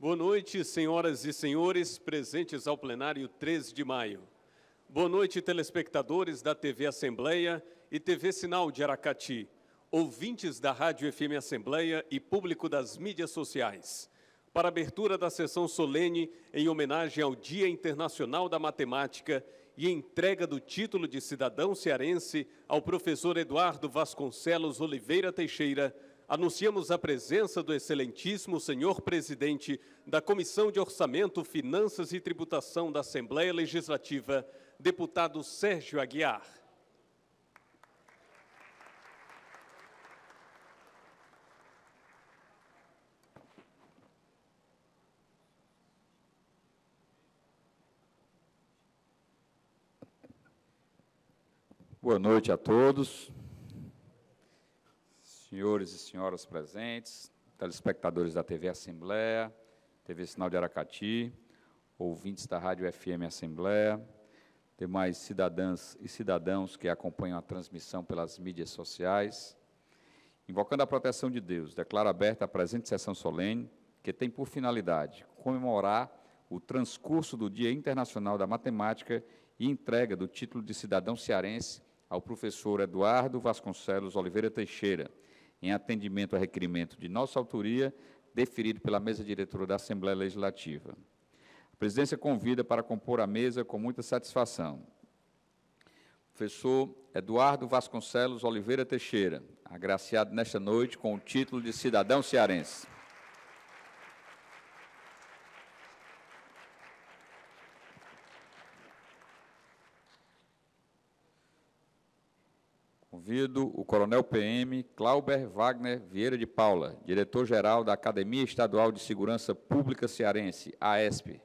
Boa noite, senhoras e senhores, presentes ao plenário 13 de maio. Boa noite, telespectadores da TV Assembleia e TV Sinal de Aracati, ouvintes da Rádio FM Assembleia e público das mídias sociais. Para a abertura da sessão solene em homenagem ao Dia Internacional da Matemática e entrega do título de cidadão cearense ao professor Eduardo Vasconcelos Oliveira Teixeira, anunciamos a presença do excelentíssimo senhor presidente da Comissão de Orçamento, Finanças e Tributação da Assembleia Legislativa, deputado Sérgio Aguiar. Boa noite a todos, senhores e senhoras presentes, telespectadores da TV Assembleia, TV Sinal de Aracati, ouvintes da Rádio FM Assembleia, demais cidadãs e cidadãos que acompanham a transmissão pelas mídias sociais. Invocando a proteção de Deus, declaro aberta a presente sessão solene, que tem por finalidade comemorar o transcurso do Dia Internacional da Matemática e entrega do título de cidadão cearense ao professor Eduardo Vasconcelos Oliveira Teixeira, em atendimento a requerimento de nossa autoria, deferido pela mesa diretora da Assembleia Legislativa. A presidência convida para compor a mesa com muita satisfação. Professor Eduardo Vasconcelos Oliveira Teixeira, agraciado nesta noite com o título de cidadão cearense. Convido o coronel PM Clauber Wagner Vieira de Paula, diretor-geral da Academia Estadual de Segurança Pública Cearense, AESP.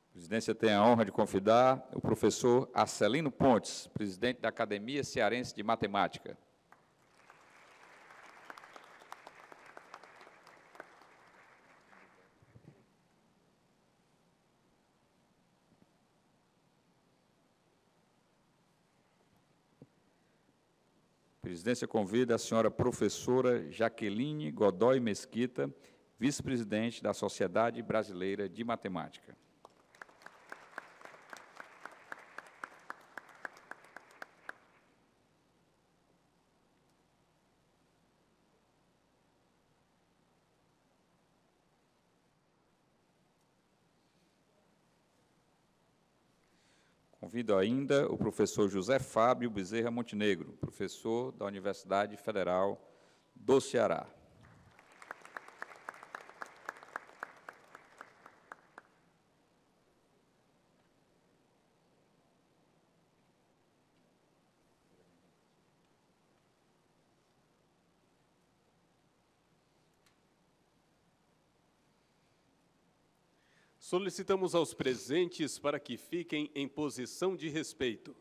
A presidência tem a honra de convidar o professor Arcelino Pontes, presidente da Academia Cearense de Matemática. A presidência convida a senhora professora Jaqueline Godoy Mesquita, vice-presidente da Sociedade Brasileira de Matemática. Convido ainda o professor José Fábio Bezerra Montenegro, professor da Universidade Federal do Ceará. Solicitamos aos presentes para que fiquem em posição de respeito.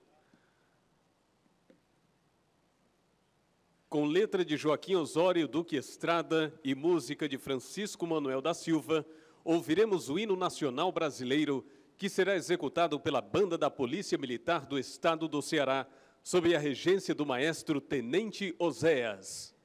Com letra de Joaquim Osório Duque Estrada e música de Francisco Manuel da Silva, ouviremos o hino nacional brasileiro, que será executado pela Banda da Polícia Militar do Estado do Ceará, sob a regência do maestro Tenente Oséias.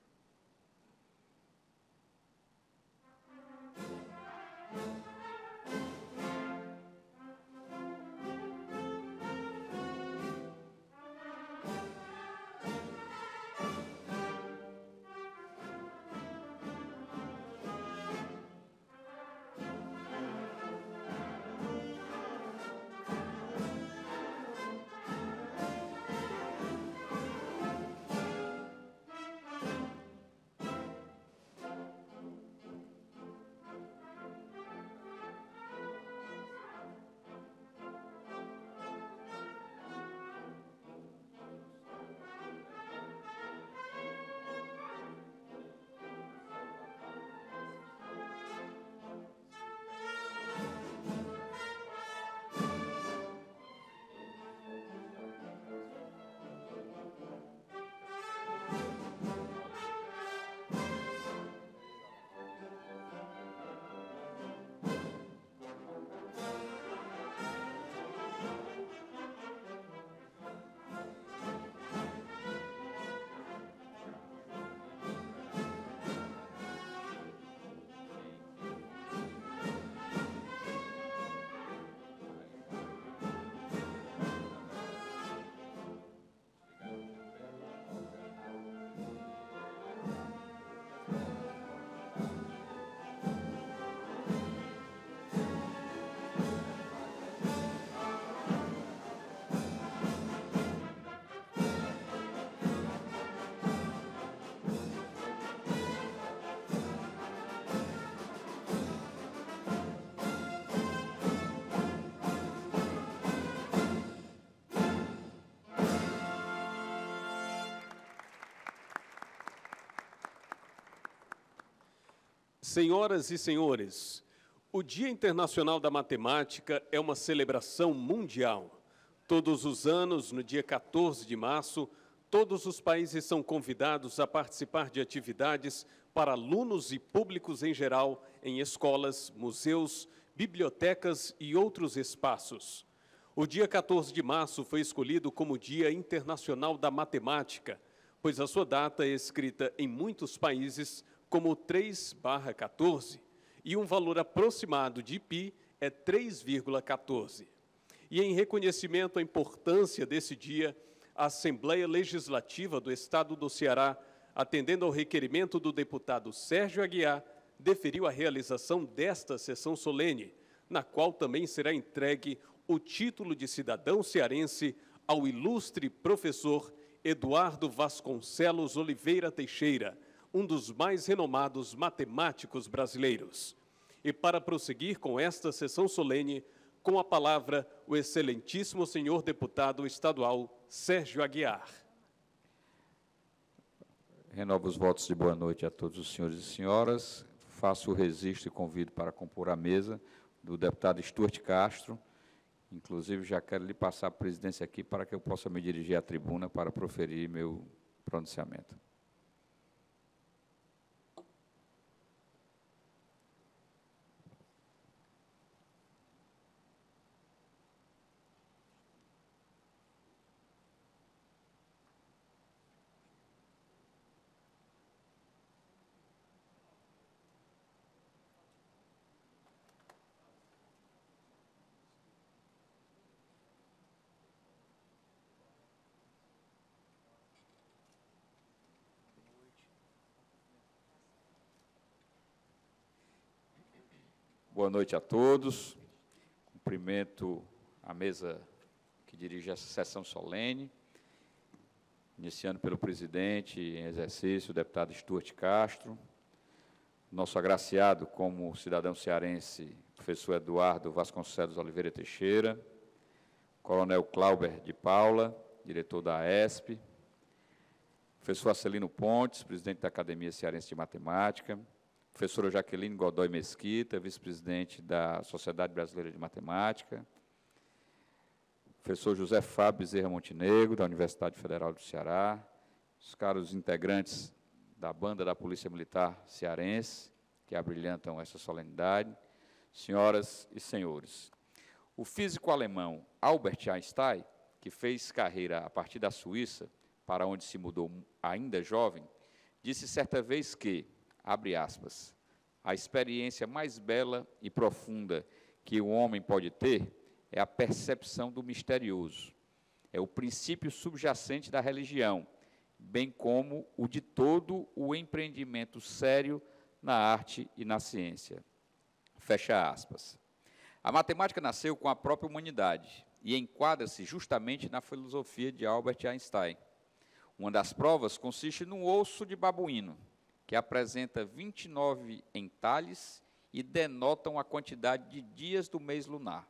Senhoras e senhores, o Dia Internacional da Matemática é uma celebração mundial. Todos os anos, no dia 14 de março, todos os países são convidados a participar de atividades para alunos e públicos em geral em escolas, museus, bibliotecas e outros espaços. O dia 14 de março foi escolhido como Dia Internacional da Matemática, pois a sua data é escrita em muitos países como 3/14, e um valor aproximado de π é 3,14. E em reconhecimento à importância desse dia, a Assembleia Legislativa do Estado do Ceará, atendendo ao requerimento do deputado Sérgio Aguiar, deferiu a realização desta sessão solene, na qual também será entregue o título de cidadão cearense ao ilustre professor Eduardo Vasconcelos Oliveira Teixeira, um dos mais renomados matemáticos brasileiros. E para prosseguir com esta sessão solene, com a palavra, o excelentíssimo senhor deputado estadual Sérgio Aguiar. Renovo os votos de boa noite a todos os senhores e senhoras. Faço o registro e convido para compor a mesa do deputado Stuart Castro. Inclusive, já quero lhe passar a presidência aqui para que eu possa me dirigir à tribuna para proferir meu pronunciamento. Boa noite a todos. Cumprimento a mesa que dirige essa sessão solene, iniciando pelo presidente em exercício, o deputado Stuart Castro, nosso agraciado como cidadão cearense, professor Eduardo Vasconcelos Oliveira Teixeira, coronel Clauber de Paula, diretor da AESP, professor Acelino Pontes, presidente da Academia Cearense de Matemática, professora Jaqueline Godoy Mesquita, vice-presidente da Sociedade Brasileira de Matemática, professor José Fábio Bezerra Montenegro, da Universidade Federal do Ceará, os caros integrantes da banda da Polícia Militar Cearense, que abrilhantam essa solenidade, senhoras e senhores. O físico alemão Albert Einstein, que fez carreira a partir da Suíça, para onde se mudou ainda jovem, disse certa vez que, abre aspas, a experiência mais bela e profunda que o homem pode ter é a percepção do misterioso. É o princípio subjacente da religião, bem como o de todo o empreendimento sério na arte e na ciência. Fecha aspas. A matemática nasceu com a própria humanidade e enquadra-se justamente na filosofia de Albert Einstein. Uma das provas consiste no osso de babuíno, que apresenta 29 entalhes e denotam a quantidade de dias do mês lunar.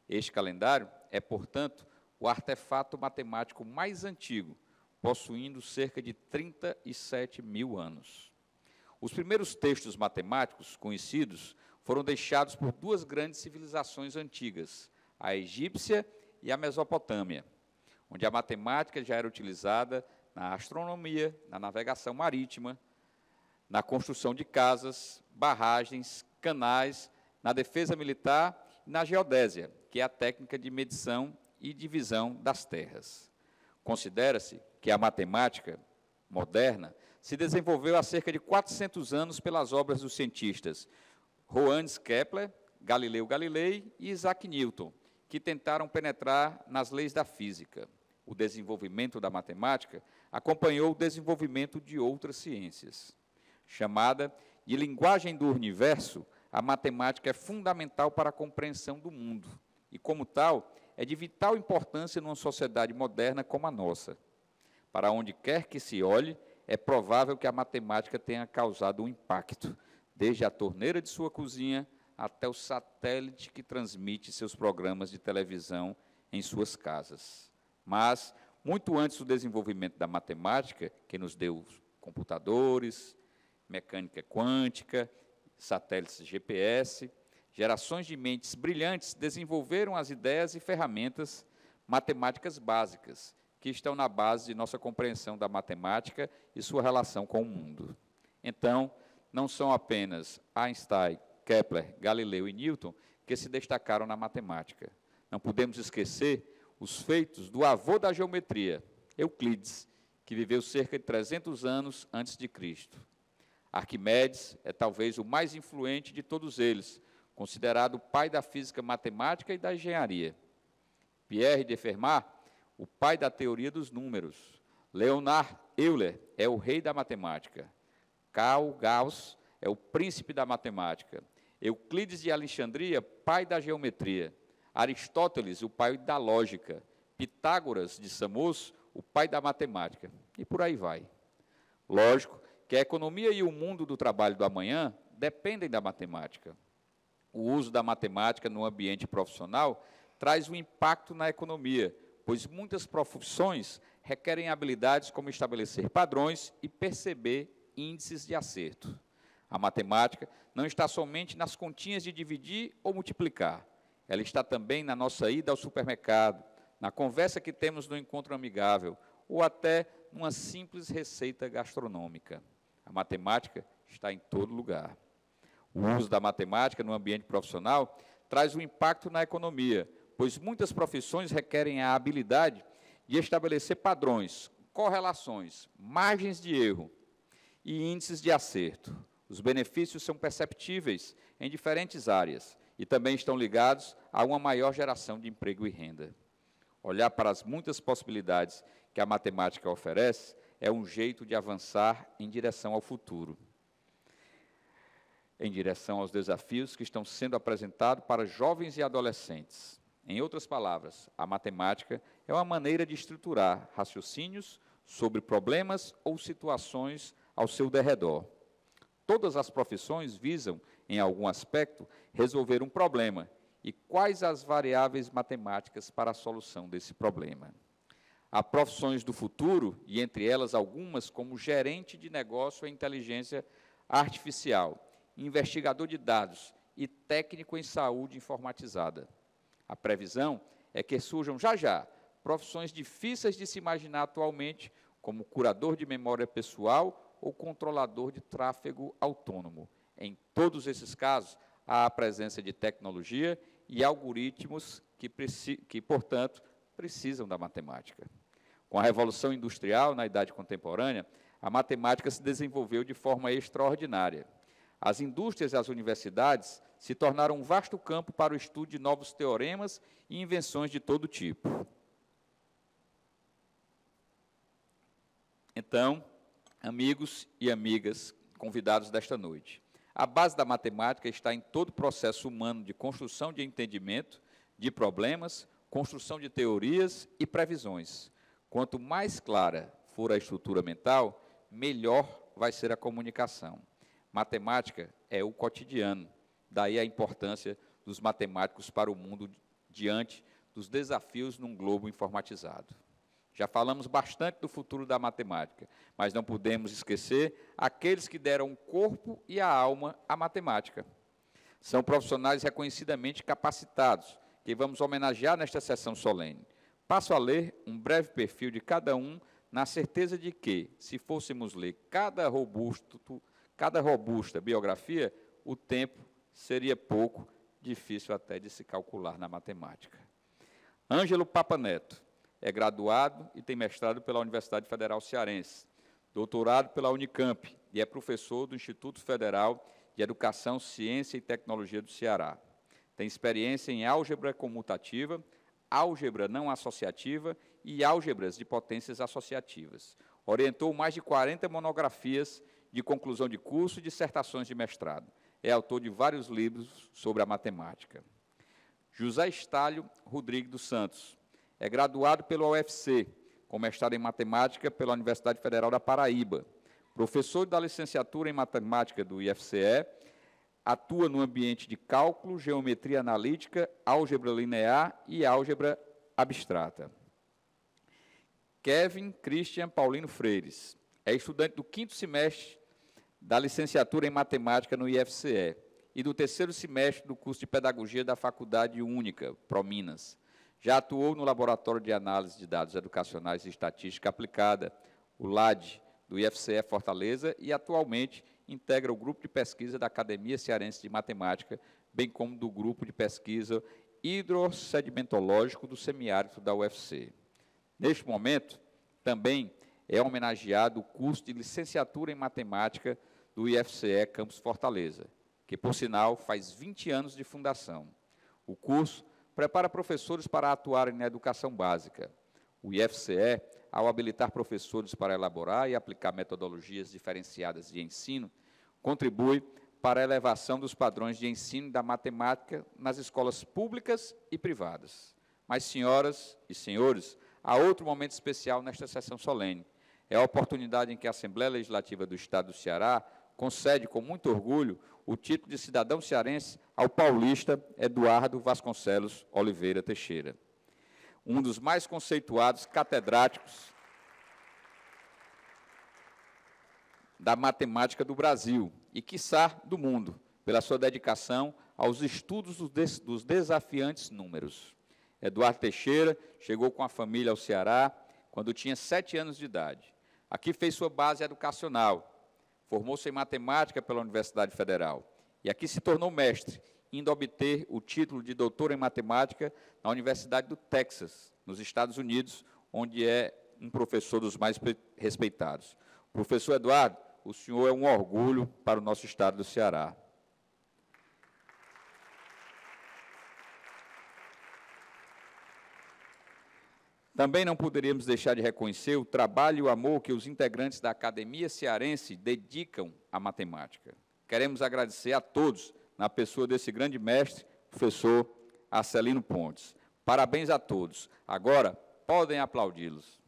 Este calendário é, portanto, o artefato matemático mais antigo, possuindo cerca de 37 mil anos. Os primeiros textos matemáticos conhecidos foram deixados por duas grandes civilizações antigas, a egípcia e a Mesopotâmia, onde a matemática já era utilizada na astronomia, na navegação marítima, na construção de casas, barragens, canais, na defesa militar e na geodésia, que é a técnica de medição e divisão das terras. Considera-se que a matemática moderna se desenvolveu há cerca de 400 anos pelas obras dos cientistas Johannes Kepler, Galileu Galilei e Isaac Newton, que tentaram penetrar nas leis da física. O desenvolvimento da matemática acompanhou o desenvolvimento de outras ciências. Chamada de linguagem do universo, a matemática é fundamental para a compreensão do mundo e, como tal, é de vital importância numa sociedade moderna como a nossa. Para onde quer que se olhe, é provável que a matemática tenha causado um impacto, desde a torneira de sua cozinha até o satélite que transmite seus programas de televisão em suas casas. Mas, muito antes do desenvolvimento da matemática, que nos deu computadores, mecânica quântica, satélites GPS. Gerações de mentes brilhantes desenvolveram as ideias e ferramentas matemáticas básicas, que estão na base de nossa compreensão da matemática e sua relação com o mundo. Então, não são apenas Einstein, Kepler, Galileu e Newton que se destacaram na matemática. Não podemos esquecer os feitos do avô da geometria, Euclides, que viveu cerca de 300 anos antes de Cristo. Arquimedes é talvez o mais influente de todos eles, considerado o pai da física matemática e da engenharia. Pierre de Fermat, o pai da teoria dos números. Leonhard Euler é o rei da matemática. Karl Gauss é o príncipe da matemática. Euclides de Alexandria, pai da geometria. Aristóteles, o pai da lógica. Pitágoras de Samos, o pai da matemática. E por aí vai. Lógico que a economia e o mundo do trabalho do amanhã dependem da matemática. O uso da matemática no ambiente profissional traz um impacto na economia, pois muitas profissões requerem habilidades como estabelecer padrões e perceber índices de acerto. A matemática não está somente nas continhas de dividir ou multiplicar. Ela está também na nossa ida ao supermercado, na conversa que temos no encontro amigável, ou até numa simples receita gastronômica. A matemática está em todo lugar. O uso da matemática no ambiente profissional traz um impacto na economia, pois muitas profissões requerem a habilidade de estabelecer padrões, correlações, margens de erro e índices de acerto. Os benefícios são perceptíveis em diferentes áreas e também estão ligados a uma maior geração de emprego e renda. Olhar para as muitas possibilidades que a matemática oferece é um jeito de avançar em direção ao futuro, em direção aos desafios que estão sendo apresentados para jovens e adolescentes. Em outras palavras, a matemática é uma maneira de estruturar raciocínios sobre problemas ou situações ao seu derredor. Todas as profissões visam, em algum aspecto, resolver um problema e quais as variáveis matemáticas para a solução desse problema. Há profissões do futuro, e entre elas algumas como gerente de negócio em inteligência artificial, investigador de dados e técnico em saúde informatizada. A previsão é que surjam já profissões difíceis de se imaginar atualmente, como curador de memória pessoal ou controlador de tráfego autônomo. Em todos esses casos, há a presença de tecnologia e algoritmos que, portanto, precisam da matemática. Com a Revolução Industrial, na Idade Contemporânea, a matemática se desenvolveu de forma extraordinária. As indústrias e as universidades se tornaram um vasto campo para o estudo de novos teoremas e invenções de todo tipo. Então, amigos e amigas convidados desta noite, a base da matemática está em todo o processo humano de construção de entendimento, de problemas, construção de teorias e previsões. Quanto mais clara for a estrutura mental, melhor vai ser a comunicação. Matemática é o cotidiano, daí a importância dos matemáticos para o mundo diante dos desafios num globo informatizado. Já falamos bastante do futuro da matemática, mas não podemos esquecer aqueles que deram o corpo e a alma à matemática. São profissionais reconhecidamente capacitados, que vamos homenagear nesta sessão solene. Passo a ler um breve perfil de cada um, na certeza de que, se fôssemos ler cada robusta biografia, o tempo seria pouco, difícil até de se calcular na matemática. Ângelo Papa Neto é graduado e tem mestrado pela Universidade Federal Cearense, doutorado pela Unicamp e é professor do Instituto Federal de Educação, Ciência e Tecnologia do Ceará. Tem experiência em álgebra comutativa, álgebra não associativa e álgebras de potências associativas. Orientou mais de 40 monografias de conclusão de curso e dissertações de mestrado. É autor de vários livros sobre a matemática. José Estálio Rodrigues dos Santos é graduado pela UFC, com mestrado em matemática pela Universidade Federal da Paraíba. Professor da licenciatura em matemática do IFCE, atua no ambiente de cálculo, geometria analítica, álgebra linear e álgebra abstrata. Kevin Christian Paulino Freires é estudante do 5º semestre da licenciatura em matemática no IFCE e do terceiro semestre do curso de Pedagogia da Faculdade Única, ProMinas. Já atuou no Laboratório de Análise de Dados Educacionais e Estatística Aplicada, o LAD, do IFCE Fortaleza, e atualmente integra o grupo de pesquisa da Academia Cearense de Matemática, bem como do grupo de pesquisa hidrossedimentológico do semiárido da UFC. Neste momento, também é homenageado o curso de licenciatura em matemática do IFCE Campus Fortaleza, que, por sinal, faz 20 anos de fundação. O curso prepara professores para atuarem na educação básica. O IFCE, ao habilitar professores para elaborar e aplicar metodologias diferenciadas de ensino, contribui para a elevação dos padrões de ensino da matemática nas escolas públicas e privadas. Mas, senhoras e senhores, há outro momento especial nesta sessão solene. É a oportunidade em que a Assembleia Legislativa do Estado do Ceará concede, com muito orgulho, o título de cidadão cearense ao paulista Eduardo Vasconcelos Oliveira Teixeira, um dos mais conceituados catedráticos da matemática do Brasil e, quiçá, do mundo, pela sua dedicação aos estudos dos desafiantes números. Eduardo Teixeira chegou com a família ao Ceará quando tinha 7 anos de idade. Aqui fez sua base educacional, formou-se em matemática pela Universidade Federal e aqui se tornou mestre, indo obter o título de doutor em matemática na Universidade do Texas, nos Estados Unidos, onde é um professor dos mais respeitados. Professor Eduardo, o senhor é um orgulho para o nosso estado do Ceará. Também não poderíamos deixar de reconhecer o trabalho e o amor que os integrantes da Academia Cearense dedicam à matemática. Queremos agradecer a todos, na pessoa desse grande mestre, professor Arcelino Pontes. Parabéns a todos. Agora, podem aplaudi-los.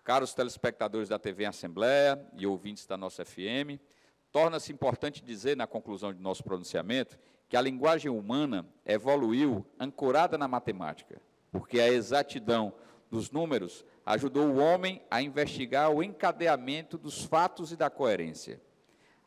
Caros telespectadores da TV Assembleia e ouvintes da nossa FM, torna-se importante dizer, na conclusão de nosso pronunciamento, que a linguagem humana evoluiu ancorada na matemática, porque a exatidão dos números ajudou o homem a investigar o encadeamento dos fatos e da coerência.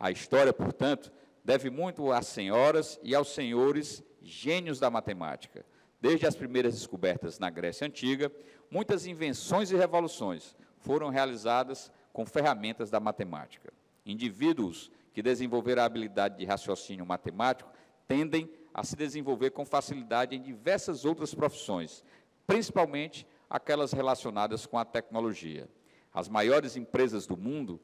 A história, portanto, deve muito às senhoras e aos senhores gênios da matemática. Desde as primeiras descobertas na Grécia Antiga, muitas invenções e revoluções foram realizadas com ferramentas da matemática. Indivíduos que desenvolveram a habilidade de raciocínio matemático tendem a se desenvolver com facilidade em diversas outras profissões, principalmente aquelas relacionadas com a tecnologia. As maiores empresas do mundo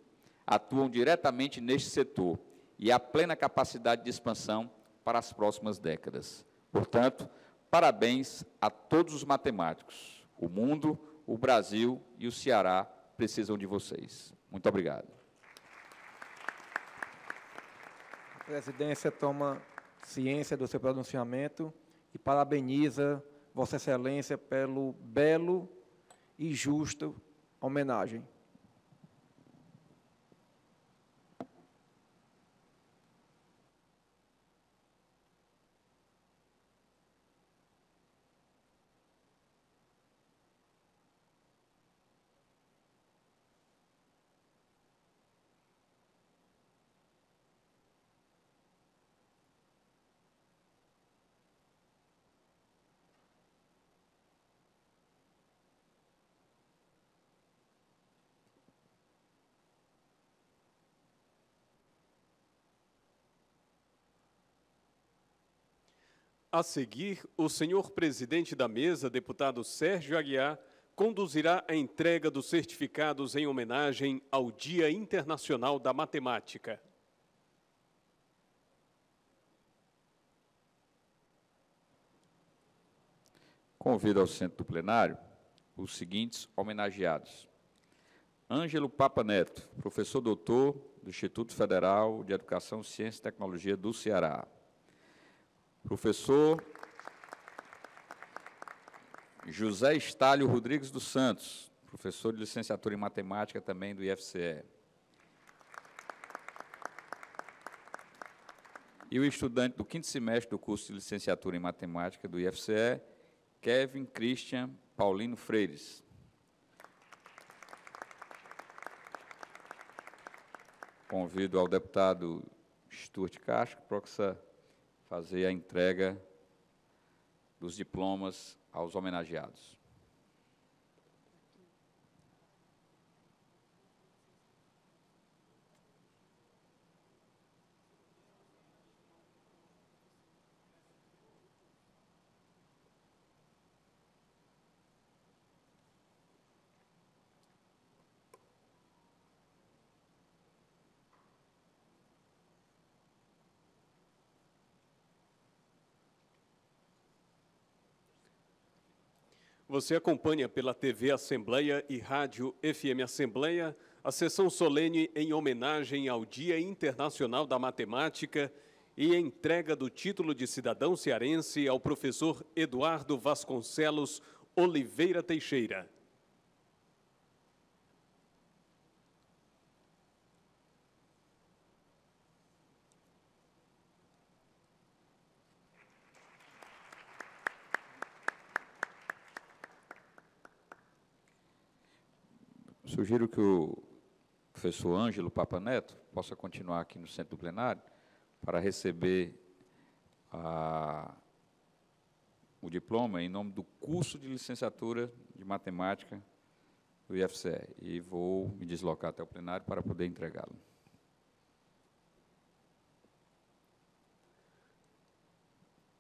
atuam diretamente neste setor e há plena capacidade de expansão para as próximas décadas. Portanto, parabéns a todos os matemáticos. O mundo, o Brasil e o Ceará precisam de vocês. Muito obrigado. A presidência toma ciência do seu pronunciamento e parabeniza Vossa Excelência pelo belo e justo homenagem. A seguir, o senhor presidente da mesa, deputado Sérgio Aguiar, conduzirá a entrega dos certificados em homenagem ao Dia Internacional da Matemática. Convido ao centro do plenário os seguintes homenageados. Ângelo Papa Neto, professor doutor do Instituto Federal de Educação, Ciência e Tecnologia do Ceará. Professor José Estálio Rodrigues dos Santos, professor de licenciatura em matemática também do IFCE. E o estudante do 5º semestre do curso de licenciatura em matemática do IFCE, Kevin Christian Paulino Freires. Convido ao deputado Stuart Castro que possa fazer a entrega dos diplomas aos homenageados. Você acompanha pela TV Assembleia e Rádio FM Assembleia a sessão solene em homenagem ao Dia Internacional da Matemática e a entrega do título de cidadão cearense ao professor Eduardo Vasconcelos Oliveira Teixeira. Sugiro que o professor Ângelo Papa Neto possa continuar aqui no centro do plenário para receber o diploma em nome do curso de licenciatura de matemática do IFCE. E vou me deslocar até o plenário para poder entregá-lo.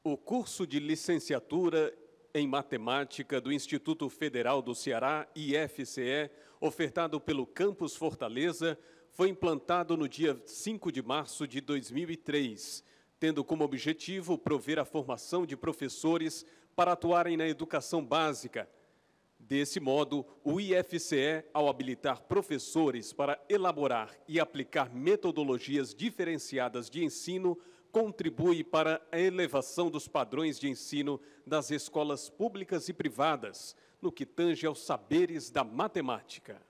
O curso de licenciatura em matemática do Instituto Federal do Ceará, IFCE, ofertado pelo Campus Fortaleza, foi implantado no dia 5 de março de 2003, tendo como objetivo prover a formação de professores para atuarem na educação básica. Desse modo, o IFCE, ao habilitar professores para elaborar e aplicar metodologias diferenciadas de ensino, contribui para a elevação dos padrões de ensino das escolas públicas e privadas, no que tange aos saberes da matemática.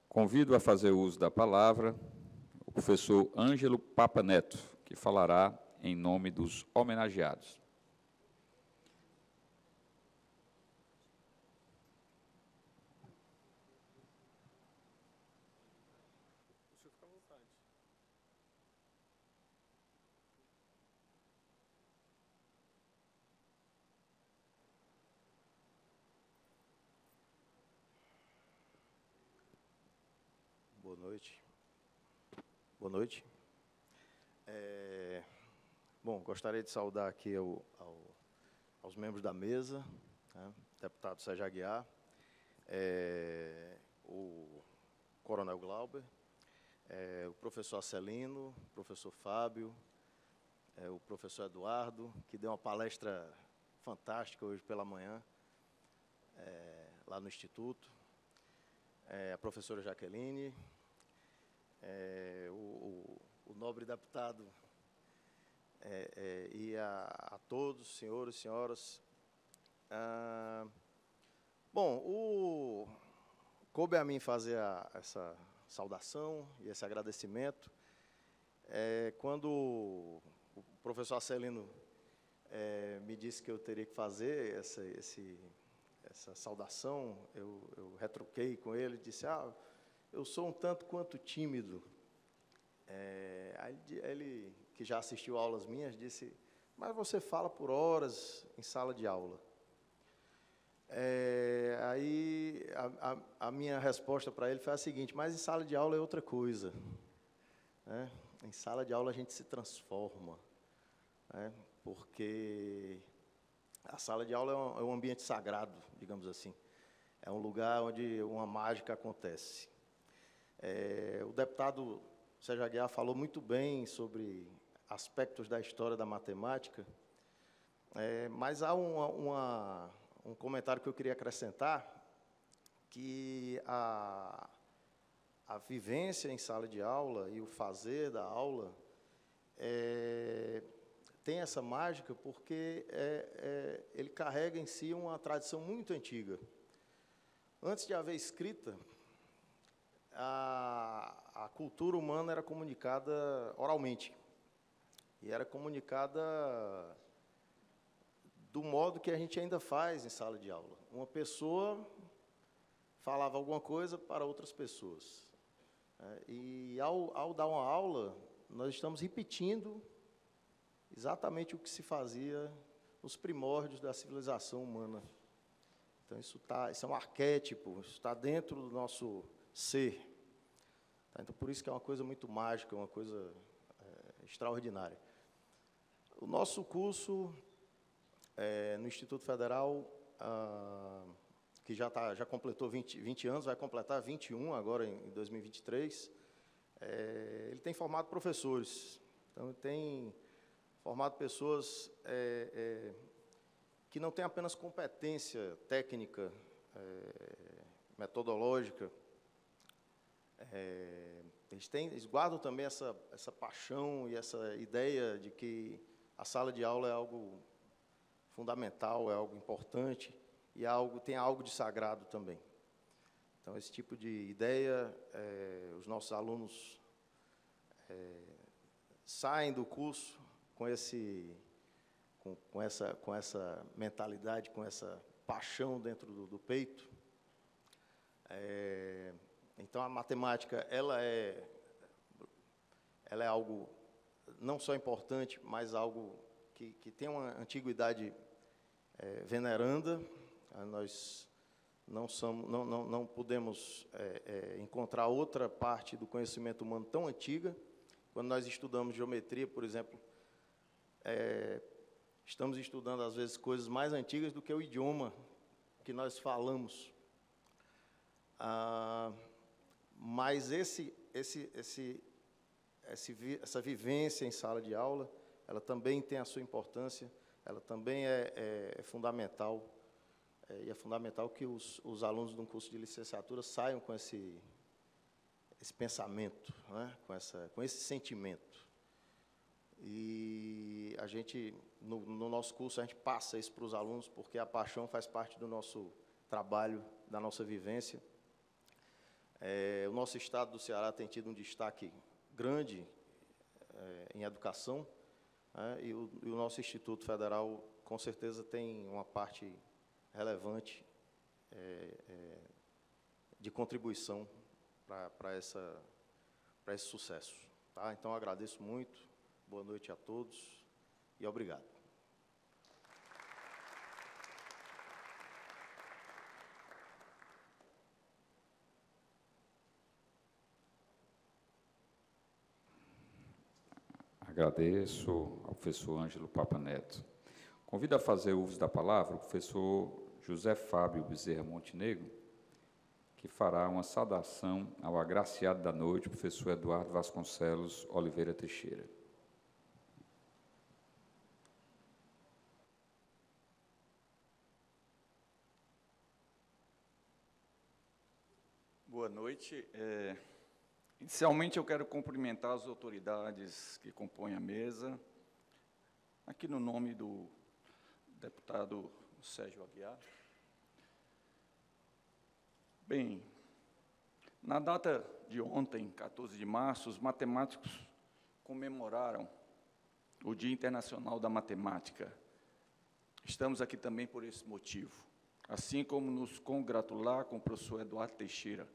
Convido a fazer uso da palavra o professor Ângelo Papa Neto, que falará em nome dos homenageados. Boa noite. Boa noite. Bom, gostaria de saudar aqui aos membros da mesa, né, deputado Sérgio Aguiar, o coronel Glauber, o professor Acelino, o professor Fábio, o professor Eduardo, que deu uma palestra fantástica hoje pela manhã, lá no Instituto, a professora Jaqueline, o nobre deputado e a todos, senhores e senhoras. Bom, coube a mim fazer essa saudação e esse agradecimento. Quando o professor Acelino me disse que eu teria que fazer essa saudação, eu retruquei com ele, disse, eu sou um tanto quanto tímido. Aí ele, que já assistiu aulas minhas, disse, mas você fala por horas em sala de aula. Aí a minha resposta para ele foi a seguinte, mas em sala de aula é outra coisa, né? Em sala de aula a gente se transforma, né? Porque a sala de aula é um ambiente sagrado, digamos assim. É um lugar onde uma mágica acontece. O deputado Sérgio Aguiar falou muito bem sobre aspectos da história da matemática, mas há um comentário que eu queria acrescentar, que a vivência em sala de aula e o fazer da aula tem essa mágica porque ele carrega em si uma tradição muito antiga. Antes de haver escrita, a cultura humana era comunicada oralmente. E era comunicada do modo que a gente ainda faz em sala de aula. Uma pessoa falava alguma coisa para outras pessoas. E ao dar uma aula, nós estamos repetindo exatamente o que se fazia nos primórdios da civilização humana. Então, isso é um arquétipo, isso está dentro do nosso ser. Então, por isso que é uma coisa muito mágica, uma coisa extraordinária. O nosso curso no Instituto Federal, que já completou 20 anos, vai completar 21 agora em 2023, ele tem formado professores. Então, ele tem formado pessoas que não têm apenas competência técnica, metodológica, eles guardam também essa paixão e essa ideia de que a sala de aula é algo fundamental, é algo importante e tem algo de sagrado também. Então, esse tipo de ideia, os nossos alunos saem do curso com essa mentalidade, com essa paixão dentro do peito. Então, a matemática, ela é algo não só importante, mas algo que tem uma antiguidade veneranda. Nós não podemos encontrar outra parte do conhecimento humano tão antiga. Quando nós estudamos geometria, por exemplo, estamos estudando, às vezes, coisas mais antigas do que o idioma que nós falamos. Mas essa vivência em sala de aula, ela também tem a sua importância, ela também é fundamental, e é fundamental que os alunos de um curso de licenciatura saiam com esse pensamento, né? com esse sentimento. E a gente, no nosso curso, a gente passa isso para os alunos, porque a paixão faz parte do nosso trabalho, da nossa vivência. O nosso estado do Ceará tem tido um destaque grande em educação, né? E o nosso Instituto Federal, com certeza, tem uma parte relevante de contribuição para esse sucesso. Tá? Então, eu agradeço muito, boa noite a todos e obrigado. Agradeço ao professor Ângelo Papa Neto. Convido a fazer uso da palavra o professor José Fábio Bezerra Montenegro, que fará uma saudação ao agraciado da noite, professor Eduardo Vasconcelos Oliveira Teixeira. Boa noite. Inicialmente, eu quero cumprimentar as autoridades que compõem a mesa, aqui no nome do deputado Sérgio Aguiar. Bem, na data de ontem, 14 de março, os matemáticos comemoraram o Dia Internacional da Matemática. Estamos aqui também por esse motivo, assim como nos congratular com o professor Eduardo Teixeira,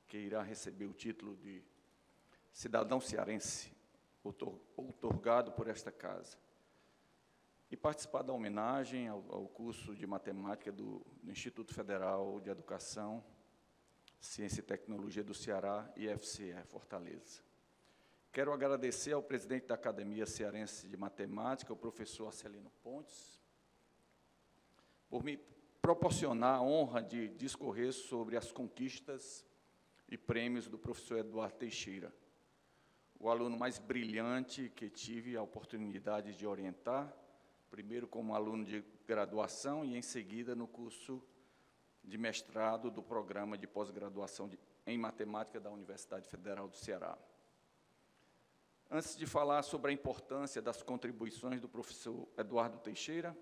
que irá receber o título de cidadão cearense, outorgado por esta casa, e participar da homenagem ao curso de matemática do Instituto Federal de Educação, Ciência e Tecnologia do Ceará, IFCE, Fortaleza. Quero agradecer ao presidente da Academia Cearense de Matemática, o professor Arcelino Pontes, por me proporcionar a honra de discorrer sobre as conquistas e prêmios do professor Eduardo Teixeira, o aluno mais brilhante que tive a oportunidade de orientar, primeiro como aluno de graduação e, em seguida, no curso de mestrado do Programa de Pós-Graduação em Matemática da Universidade Federal do Ceará. Antes de falar sobre a importância das contribuições do professor Eduardo Teixeira,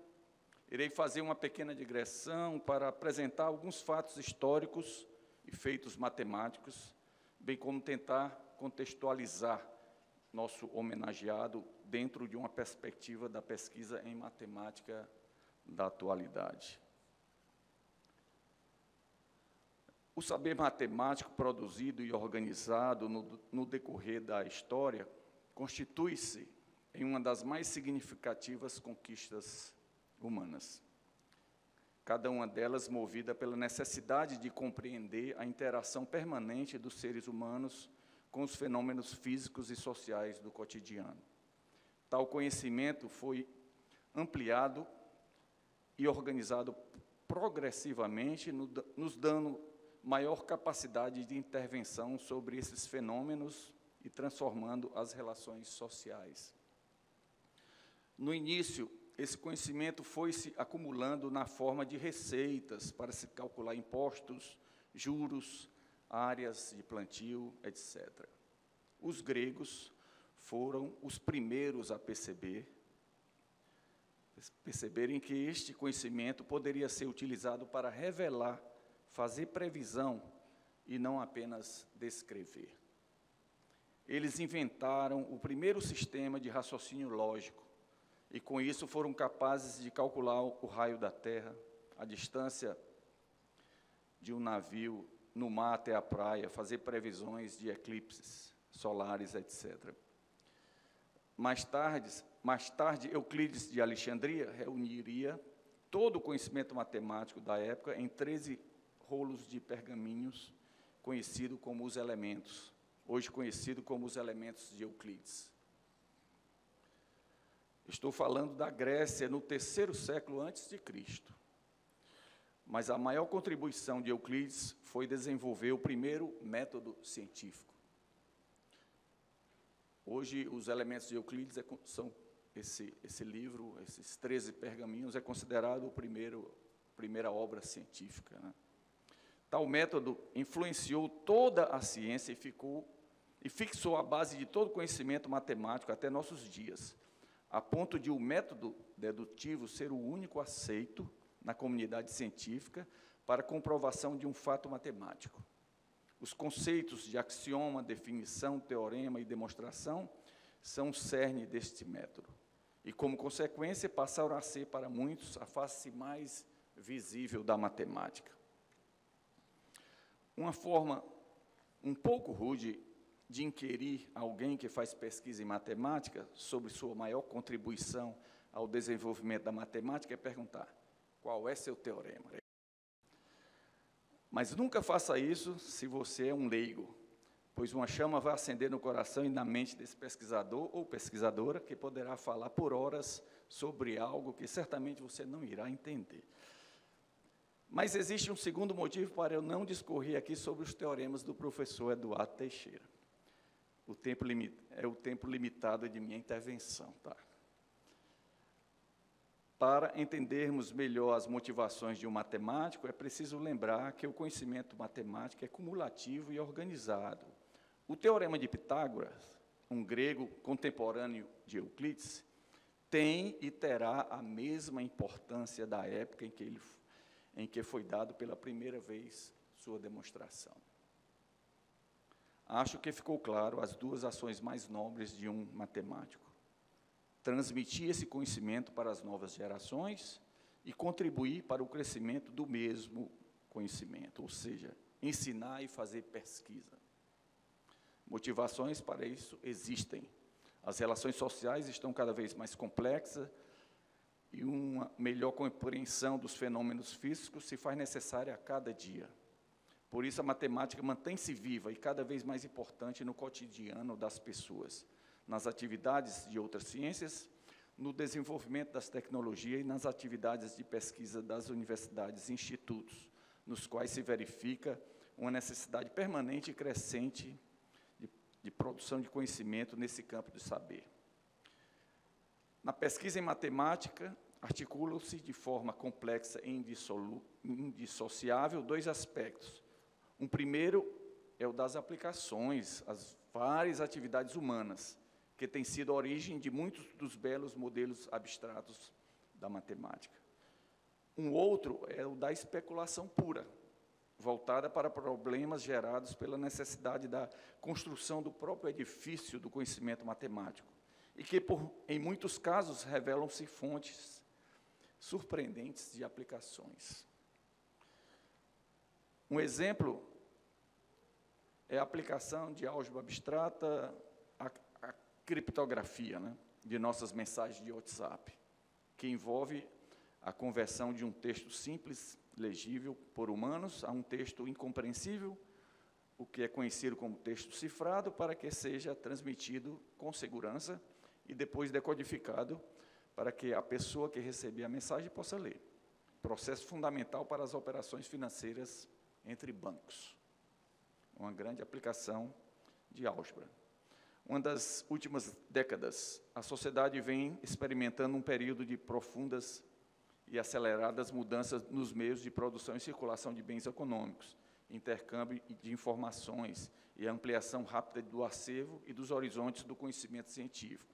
irei fazer uma pequena digressão para apresentar alguns fatos históricos e feitos matemáticos, bem como tentar contextualizar nosso homenageado dentro de uma perspectiva da pesquisa em matemática da atualidade. O saber matemático produzido e organizado no decorrer da história constitui-se em uma das mais significativas conquistas humanas. Cada uma delas movida pela necessidade de compreender a interação permanente dos seres humanos com os fenômenos físicos e sociais do cotidiano. Tal conhecimento foi ampliado e organizado progressivamente, nos dando maior capacidade de intervenção sobre esses fenômenos e transformando as relações sociais. No início, esse conhecimento foi se acumulando na forma de receitas para se calcular impostos, juros, áreas de plantio, etc. Os gregos foram os primeiros a perceberem que este conhecimento poderia ser utilizado para revelar, fazer previsão e não apenas descrever. Eles inventaram o primeiro sistema de raciocínio lógico e, com isso, foram capazes de calcular o raio da Terra, a distância de um navio no mar até a praia, fazer previsões de eclipses solares, etc. Mais tarde, Euclides de Alexandria reuniria todo o conhecimento matemático da época em 13 rolos de pergaminhos, conhecido como os elementos, hoje conhecido como os elementos de Euclides. Estou falando da Grécia no 3º século antes de Cristo. Mas a maior contribuição de Euclides foi desenvolver o primeiro método científico. Hoje, os elementos de Euclides são esse livro, esses 13 pergaminhos, é considerado a primeira obra científica, né? Tal método influenciou toda a ciência e fixou a base de todo conhecimento matemático até nossos dias, a ponto de o método dedutivo ser o único aceito na comunidade científica para comprovação de um fato matemático. Os conceitos de axioma, definição, teorema e demonstração são o cerne deste método. E, como consequência, passaram a ser, para muitos, a face mais visível da matemática. Uma forma um pouco rude de inquirir alguém que faz pesquisa em matemática sobre sua maior contribuição ao desenvolvimento da matemática é perguntar: qual é seu teorema? Mas nunca faça isso se você é um leigo, pois uma chama vai acender no coração e na mente desse pesquisador ou pesquisadora que poderá falar por horas sobre algo que certamente você não irá entender. Mas existe um segundo motivo para eu não discorrer aqui sobre os teoremas do professor Eduardo Teixeira. É o tempo limitado de minha intervenção, tá? Para entendermos melhor as motivações de um matemático, é preciso lembrar que o conhecimento matemático é cumulativo e organizado. O teorema de Pitágoras, um grego contemporâneo de Euclides, tem e terá a mesma importância da época em que foi dado pela primeira vez sua demonstração. Acho que ficou claro as duas ações mais nobres de um matemático: transmitir esse conhecimento para as novas gerações e contribuir para o crescimento do mesmo conhecimento, ou seja, ensinar e fazer pesquisa. Motivações para isso existem. As relações sociais estão cada vez mais complexas e uma melhor compreensão dos fenômenos físicos se faz necessária a cada dia. Por isso, a matemática mantém-se viva e cada vez mais importante no cotidiano das pessoas, nas atividades de outras ciências, no desenvolvimento das tecnologias e nas atividades de pesquisa das universidades e institutos, nos quais se verifica uma necessidade permanente e crescente de produção de conhecimento nesse campo de saber. Na pesquisa em matemática, articulam-se de forma complexa e indissociável dois aspectos. Um primeiro é o das aplicações, as várias atividades humanas, que tem sido a origem de muitos dos belos modelos abstratos da matemática. Um outro é o da especulação pura, voltada para problemas gerados pela necessidade da construção do próprio edifício do conhecimento matemático, e que, em muitos casos, revelam-se fontes surpreendentes de aplicações. Um exemplo é a aplicação de álgebra abstrata à criptografia, né, de nossas mensagens de WhatsApp, que envolve a conversão de um texto simples, legível por humanos, a um texto incompreensível, o que é conhecido como texto cifrado, para que seja transmitido com segurança e depois decodificado para que a pessoa que receber a mensagem possa ler. Processo fundamental para as operações financeiras entre bancos. Uma grande aplicação de álgebra. Uma das últimas décadas, a sociedade vem experimentando um período de profundas e aceleradas mudanças nos meios de produção e circulação de bens econômicos, intercâmbio de informações e ampliação rápida do acervo e dos horizontes do conhecimento científico.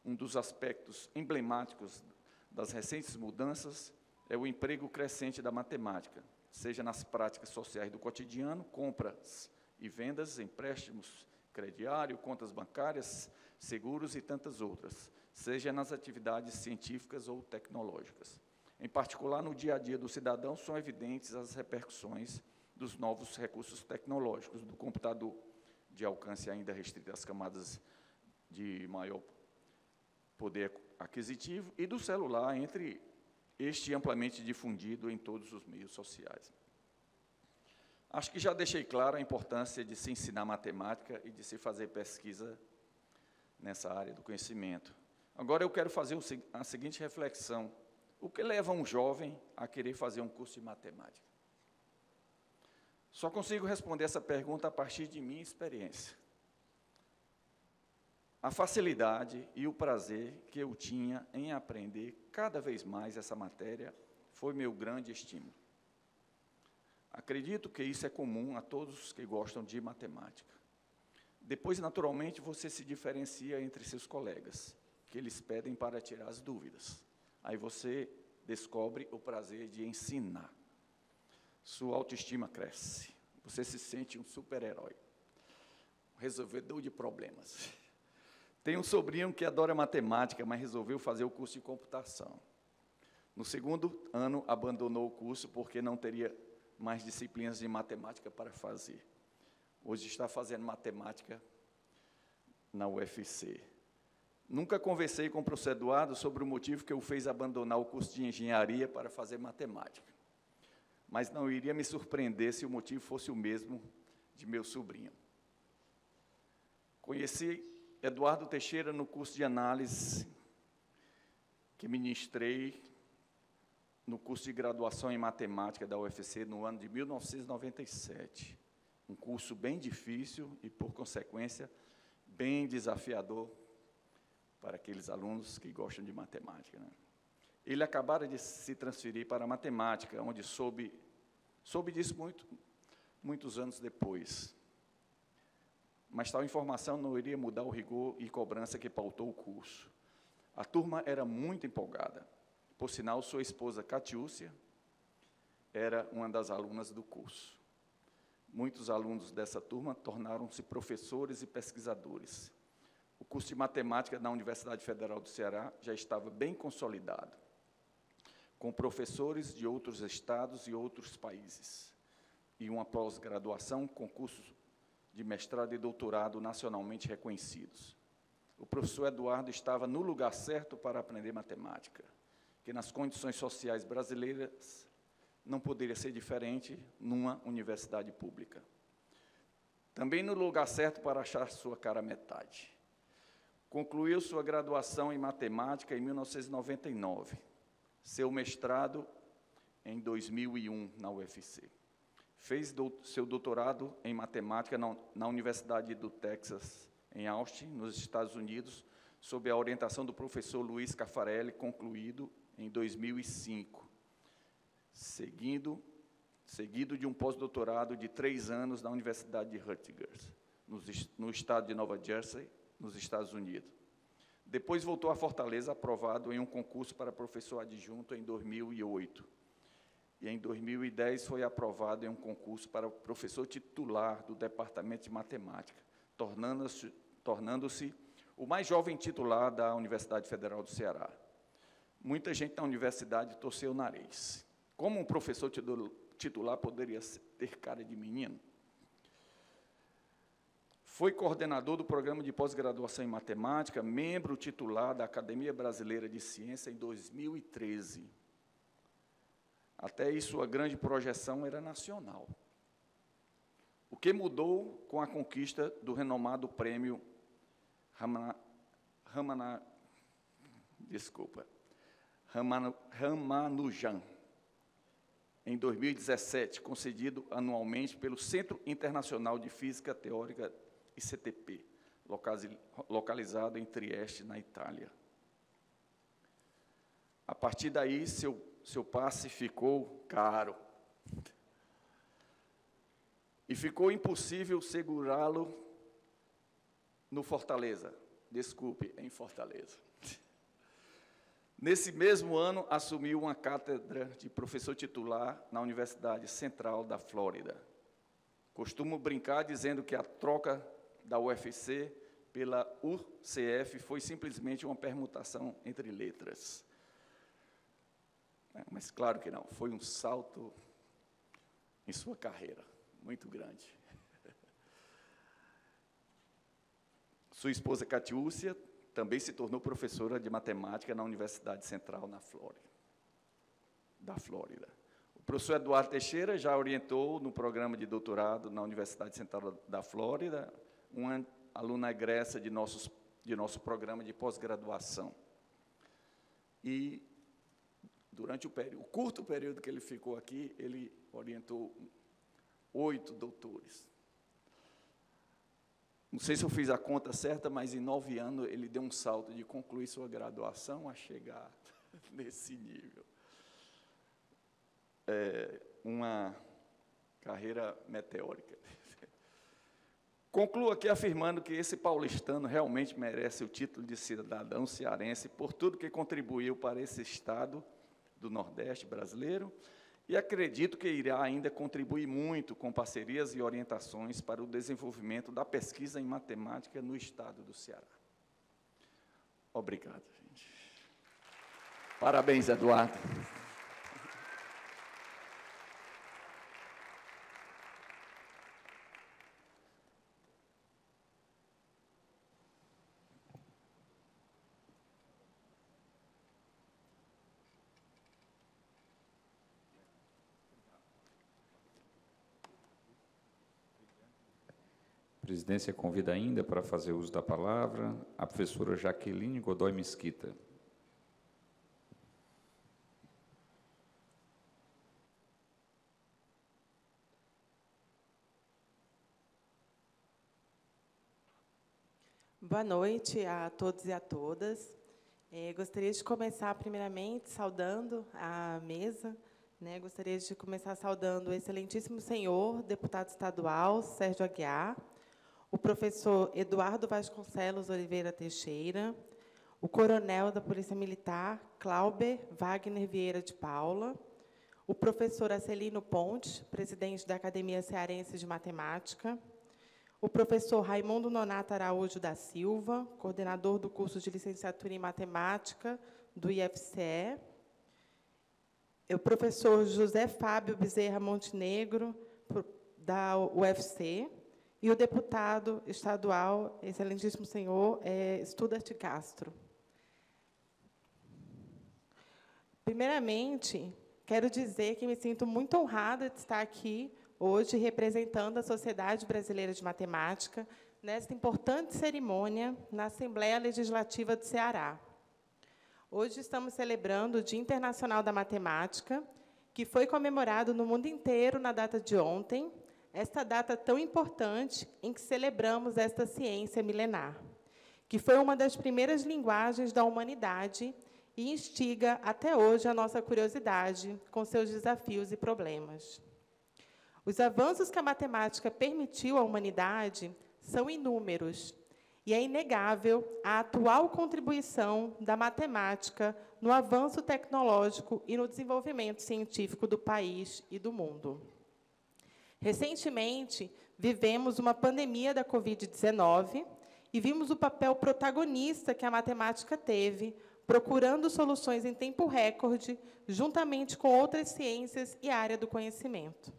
Um dos aspectos emblemáticos das recentes mudanças é o emprego crescente da matemática, seja nas práticas sociais do cotidiano, compras e vendas, empréstimos, crediário, contas bancárias, seguros e tantas outras, seja nas atividades científicas ou tecnológicas. Em particular, no dia a dia do cidadão, são evidentes as repercussões dos novos recursos tecnológicos, do computador de alcance ainda restrito às camadas de maior poder aquisitivo e do celular, entre este amplamente difundido em todos os meios sociais. Acho que já deixei claro a importância de se ensinar matemática e de se fazer pesquisa nessa área do conhecimento. Agora eu quero fazer a seguinte reflexão: o que leva um jovem a querer fazer um curso de matemática? Só consigo responder essa pergunta a partir de minha experiência. A facilidade e o prazer que eu tinha em aprender cada vez mais essa matéria foi meu grande estímulo. Acredito que isso é comum a todos que gostam de matemática. Depois, naturalmente, você se diferencia entre seus colegas, que eles pedem para tirar as dúvidas. Aí você descobre o prazer de ensinar. Sua autoestima cresce. Você se sente um super-herói, um resolvedor de problemas. Tem um sobrinho que adora matemática, mas resolveu fazer o curso de computação. No segundo ano, abandonou o curso porque não teria mais disciplinas de matemática para fazer. Hoje está fazendo matemática na UFC. Nunca conversei com o professor Eduardo sobre o motivo que o fez abandonar o curso de engenharia para fazer matemática. Mas não iria me surpreender se o motivo fosse o mesmo de meu sobrinho. Conheci Eduardo Teixeira no curso de análise que ministrei no curso de graduação em matemática da UFC no ano de 1997. Um curso bem difícil e, por consequência, bem desafiador para aqueles alunos que gostam de matemática, né? Ele acabara de se transferir para a matemática, onde soube disso muitos anos depois. Mas tal informação não iria mudar o rigor e cobrança que pautou o curso. A turma era muito empolgada. Por sinal, sua esposa, Catiúcia, era uma das alunas do curso. Muitos alunos dessa turma tornaram-se professores e pesquisadores. O curso de matemática na Universidade Federal do Ceará já estava bem consolidado, com professores de outros estados e outros países, e uma pós-graduação com cursos de mestrado e doutorado nacionalmente reconhecidos. O professor Eduardo estava no lugar certo para aprender matemática, que nas condições sociais brasileiras não poderia ser diferente numa universidade pública. Também no lugar certo para achar sua cara metade. Concluiu sua graduação em matemática em 1999, seu mestrado em 2001 na UFC. Fez seu doutorado em matemática na Universidade do Texas, em Austin, nos Estados Unidos, sob a orientação do professor Luiz Caffarelli, concluído em 2005, seguido de um pós-doutorado de 3 anos na Universidade de Rutgers, no estado de Nova Jersey, nos Estados Unidos. Depois voltou a Fortaleza, aprovado em um concurso para professor adjunto em 2008. E em 2010 foi aprovado em um concurso para professor titular do Departamento de Matemática, tornando-se o mais jovem titular da Universidade Federal do Ceará. Muita gente na universidade torceu o nariz. Como um professor titular poderia ter cara de menino? Foi coordenador do programa de pós-graduação em matemática, membro titular da Academia Brasileira de Ciência em 2013. Até aí, sua grande projeção era nacional. O que mudou com a conquista do renomado prêmio Ramanujan, em 2017, concedido anualmente pelo Centro Internacional de Física Teórica, ICTP, localizado em Trieste, na Itália. A partir daí, seu passe ficou caro. E ficou impossível segurá-lo no Fortaleza. Desculpe, em Fortaleza. Nesse mesmo ano, assumiu uma cátedra de professor titular na Universidade Central da Flórida. Costumo brincar dizendo que a troca da UFC pela UCF foi simplesmente uma permutação entre letras. Mas claro que não, foi um salto em sua carreira, muito grande. Sua esposa, Catiúcia, também se tornou professora de matemática na Universidade Central da Flórida. O professor Eduardo Teixeira já orientou no programa de doutorado na Universidade Central da Flórida, uma aluna egressa de nosso programa de pós-graduação. E, durante o curto período que ele ficou aqui, ele orientou 8 doutores. Não sei se eu fiz a conta certa, mas em 9 anos ele deu um salto de concluir sua graduação a chegar nesse nível. Uma carreira meteórica. Concluo aqui afirmando que esse paulistano realmente merece o título de cidadão cearense por tudo que contribuiu para esse estado do Nordeste brasileiro, e acredito que irá ainda contribuir muito com parcerias e orientações para o desenvolvimento da pesquisa em matemática no estado do Ceará. Obrigado, gente. Parabéns, Eduardo. A presidência convida ainda para fazer uso da palavra a professora Jaqueline Godoy Mesquita. Boa noite a todos e a todas. Gostaria de começar, primeiramente, saudando a mesa. Gostaria de começar saudando o excelentíssimo senhor, deputado estadual Sérgio Aguiar, o professor Eduardo Vasconcelos Oliveira Teixeira, o coronel da Polícia Militar, Clauber Wagner Vieira de Paula, o professor Acelino Ponte, presidente da Academia Cearense de Matemática, o professor Raimundo Nonato Araújo da Silva, coordenador do curso de licenciatura em Matemática do IFCE, o professor José Fábio Bezerra Montenegro, da UFC, e o deputado estadual, excelentíssimo senhor, Studart Castro. Primeiramente, quero dizer que me sinto muito honrada de estar aqui hoje representando a Sociedade Brasileira de Matemática nesta importante cerimônia na Assembleia Legislativa do Ceará. Hoje estamos celebrando o Dia Internacional da Matemática, que foi comemorado no mundo inteiro na data de ontem, esta data tão importante em que celebramos esta ciência milenar, que foi uma das primeiras linguagens da humanidade e instiga até hoje a nossa curiosidade com seus desafios e problemas. Os avanços que a matemática permitiu à humanidade são inúmeros, e é inegável a atual contribuição da matemática no avanço tecnológico e no desenvolvimento científico do país e do mundo. Recentemente, vivemos uma pandemia da Covid-19 e vimos o papel protagonista que a matemática teve, procurando soluções em tempo recorde, juntamente com outras ciências e área do conhecimento.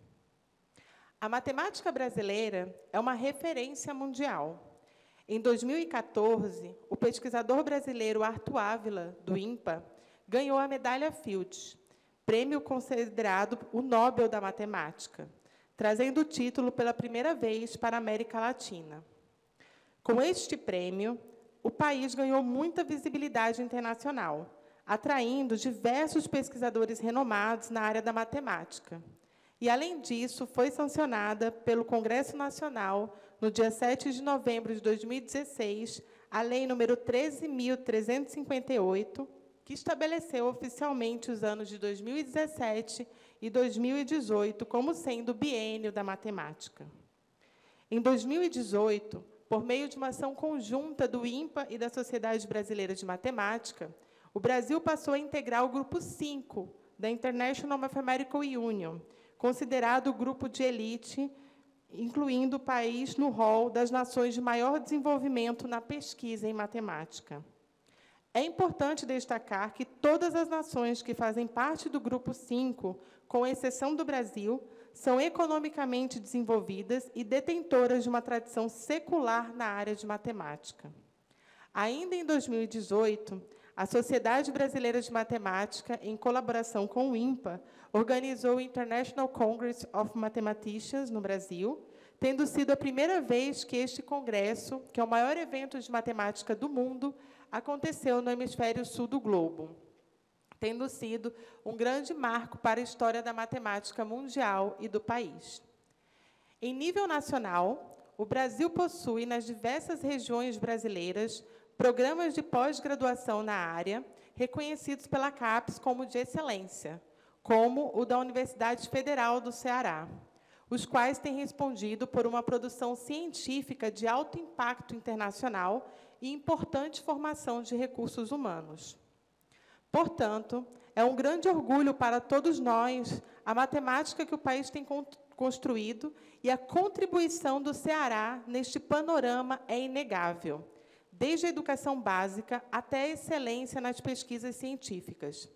A matemática brasileira é uma referência mundial. Em 2014, o pesquisador brasileiro Arthur Ávila, do INPA, ganhou a medalha Fields, prêmio considerado o Nobel da Matemática, trazendo o título pela primeira vez para a América Latina. Com este prêmio, o país ganhou muita visibilidade internacional, atraindo diversos pesquisadores renomados na área da matemática. E, além disso, foi sancionada pelo Congresso Nacional, no dia 7 de novembro de 2016, a Lei nº 13.358, que estabeleceu oficialmente os anos de 2017 e 2018 como sendo o biênio da matemática. Em 2018, por meio de uma ação conjunta do INPA e da Sociedade Brasileira de Matemática, o Brasil passou a integrar o grupo 5 da International Mathematical Union, considerado o grupo de elite, incluindo o país no rol das nações de maior desenvolvimento na pesquisa em matemática. É importante destacar que todas as nações que fazem parte do grupo 5, com exceção do Brasil, são economicamente desenvolvidas e detentoras de uma tradição secular na área de matemática. Ainda em 2018, a Sociedade Brasileira de Matemática, em colaboração com o INPA, organizou o International Congress of Mathematicians no Brasil, tendo sido a primeira vez que este congresso, que é o maior evento de matemática do mundo, aconteceu no hemisfério sul do globo, tendo sido um grande marco para a história da matemática mundial e do país. Em nível nacional, o Brasil possui, nas diversas regiões brasileiras, programas de pós-graduação na área, reconhecidos pela CAPES como de excelência, como o da Universidade Federal do Ceará, os quais têm respondido por uma produção científica de alto impacto internacional e importante formação de recursos humanos. Portanto, é um grande orgulho para todos nós a matemática que o país tem construído e a contribuição do Ceará neste panorama é inegável, desde a educação básica até a excelência nas pesquisas científicas.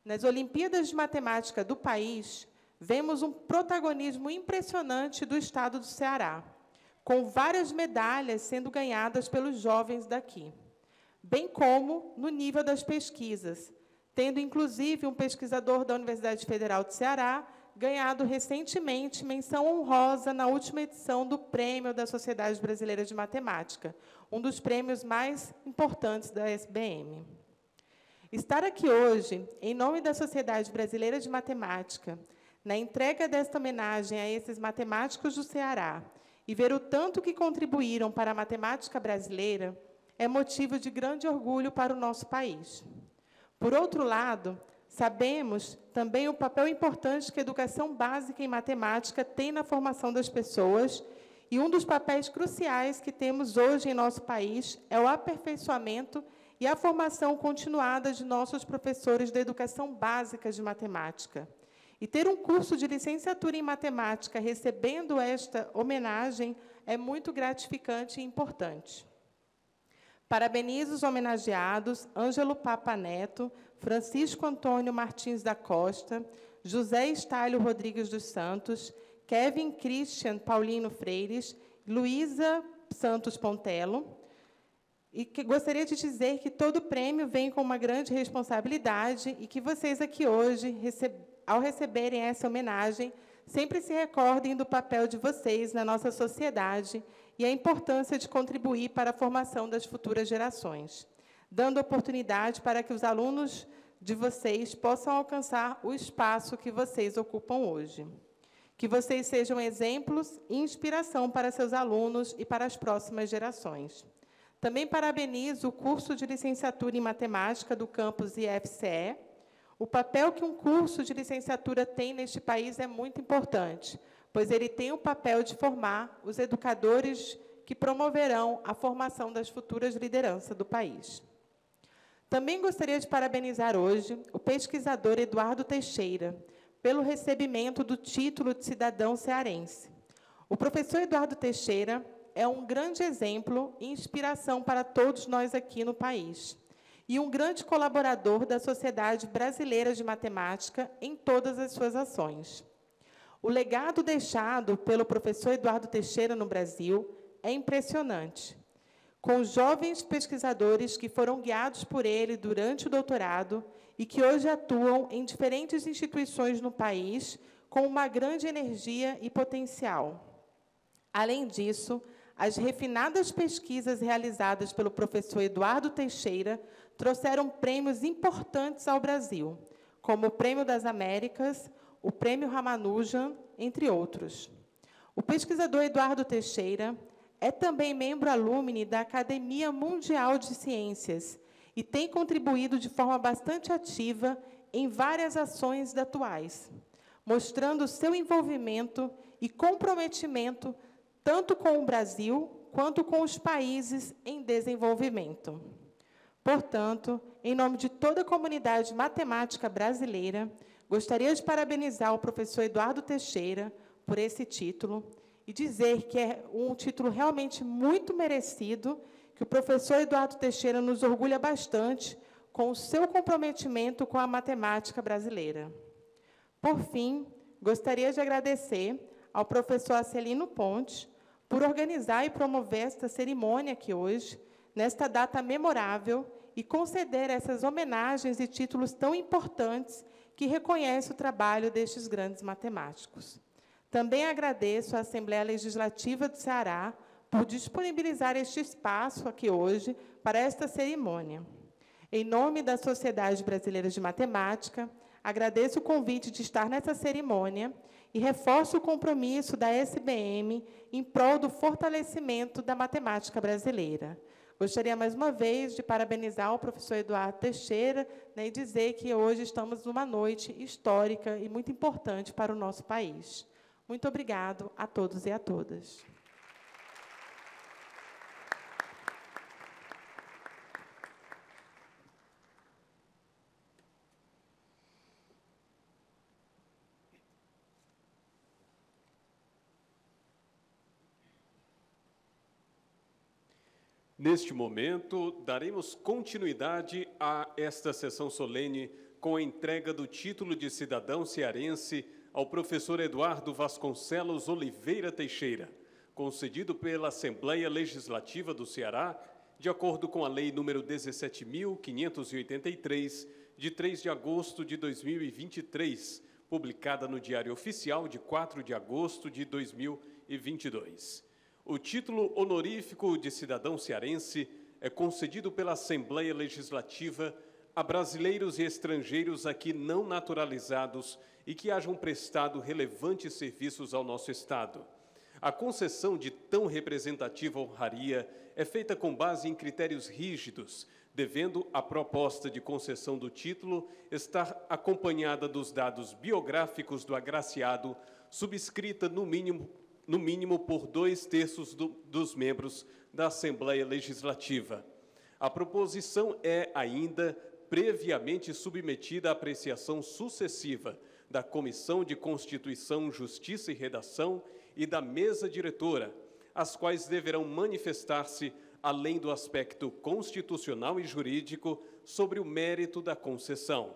Nas Olimpíadas de Matemática do país, vemos um protagonismo impressionante do Estado do Ceará, com várias medalhas sendo ganhadas pelos jovens daqui, bem como no nível das pesquisas, tendo, inclusive, um pesquisador da Universidade Federal do Ceará ganhado recentemente menção honrosa na última edição do Prêmio da Sociedade Brasileira de Matemática, um dos prêmios mais importantes da SBM. Estar aqui hoje, em nome da Sociedade Brasileira de Matemática, na entrega desta homenagem a esses matemáticos do Ceará, e ver o tanto que contribuíram para a matemática brasileira, é motivo de grande orgulho para o nosso país. Por outro lado, sabemos também o papel importante que a educação básica em matemática tem na formação das pessoas, e um dos papéis cruciais que temos hoje em nosso país é o aperfeiçoamento e a formação continuada de nossos professores da educação básica de matemática. E ter um curso de licenciatura em matemática recebendo esta homenagem é muito gratificante e importante. Parabenizo os homenageados Ângelo Papa Neto, Francisco Antônio Martins da Costa, José Estálio Rodrigues dos Santos, Kevin Christian Paulino Freires, Luísa Santos Pontello. E que gostaria de dizer que todo prêmio vem com uma grande responsabilidade e que vocês aqui hoje, ao receberem essa homenagem, sempre se recordem do papel de vocês na nossa sociedade e a importância de contribuir para a formação das futuras gerações, dando oportunidade para que os alunos de vocês possam alcançar o espaço que vocês ocupam hoje. Que vocês sejam exemplos e inspiração para seus alunos e para as próximas gerações. Também parabenizo o curso de licenciatura em matemática do campus IFCE. O papel que um curso de licenciatura tem neste país é muito importante, pois ele tem o papel de formar os educadores que promoverão a formação das futuras lideranças do país. Também gostaria de parabenizar hoje o pesquisador Eduardo Teixeira pelo recebimento do título de cidadão cearense. O professor Eduardo Teixeira é um grande exemplo e inspiração para todos nós aqui no país, e um grande colaborador da Sociedade Brasileira de Matemática em todas as suas ações. O legado deixado pelo professor Eduardo Teixeira no Brasil é impressionante, com jovens pesquisadores que foram guiados por ele durante o doutorado e que hoje atuam em diferentes instituições no país com uma grande energia e potencial. Além disso, as refinadas pesquisas realizadas pelo professor Eduardo Teixeira trouxeram prêmios importantes ao Brasil, como o Prêmio das Américas, o Prêmio Ramanujan, entre outros. O pesquisador Eduardo Teixeira é também membro alumni da Academia Mundial de Ciências e tem contribuído de forma bastante ativa em várias ações atuais, mostrando seu envolvimento e comprometimento tanto com o Brasil quanto com os países em desenvolvimento. Portanto, em nome de toda a comunidade matemática brasileira, gostaria de parabenizar o professor Eduardo Teixeira por esse título e dizer que é um título realmente muito merecido, que o professor Eduardo Teixeira nos orgulha bastante com o seu comprometimento com a matemática brasileira. Por fim, gostaria de agradecer ao professor Acelino Pontes por organizar e promover esta cerimônia aqui hoje, nesta data memorável, e conceder essas homenagens e títulos tão importantes que reconhecem o trabalho destes grandes matemáticos. Também agradeço à Assembleia Legislativa do Ceará por disponibilizar este espaço aqui hoje para esta cerimônia. Em nome da Sociedade Brasileira de Matemática, agradeço o convite de estar nessa cerimônia e reforço o compromisso da SBM em prol do fortalecimento da matemática brasileira. Gostaria, mais uma vez, de parabenizar o professor Eduardo Teixeira, né, e dizer que hoje estamos numa noite histórica e muito importante para o nosso país. Muito obrigado a todos e a todas. Neste momento, daremos continuidade a esta sessão solene com a entrega do título de cidadão cearense ao professor Eduardo Vasconcelos Oliveira Teixeira, concedido pela Assembleia Legislativa do Ceará, de acordo com a Lei nº 17.583, de 3 de agosto de 2023, publicada no Diário Oficial de 4 de agosto de 2022. O título honorífico de cidadão cearense é concedido pela Assembleia Legislativa a brasileiros e estrangeiros aqui não naturalizados e que hajam prestado relevantes serviços ao nosso Estado. A concessão de tão representativa honraria é feita com base em critérios rígidos, devendo a proposta de concessão do título estar acompanhada dos dados biográficos do agraciado, subscrita no mínimo por 2/3 dos membros da Assembleia Legislativa. A proposição é ainda previamente submetida à apreciação sucessiva da Comissão de Constituição, Justiça e Redação e da mesa diretora, as quais deverão manifestar-se, além do aspecto constitucional e jurídico, sobre o mérito da concessão.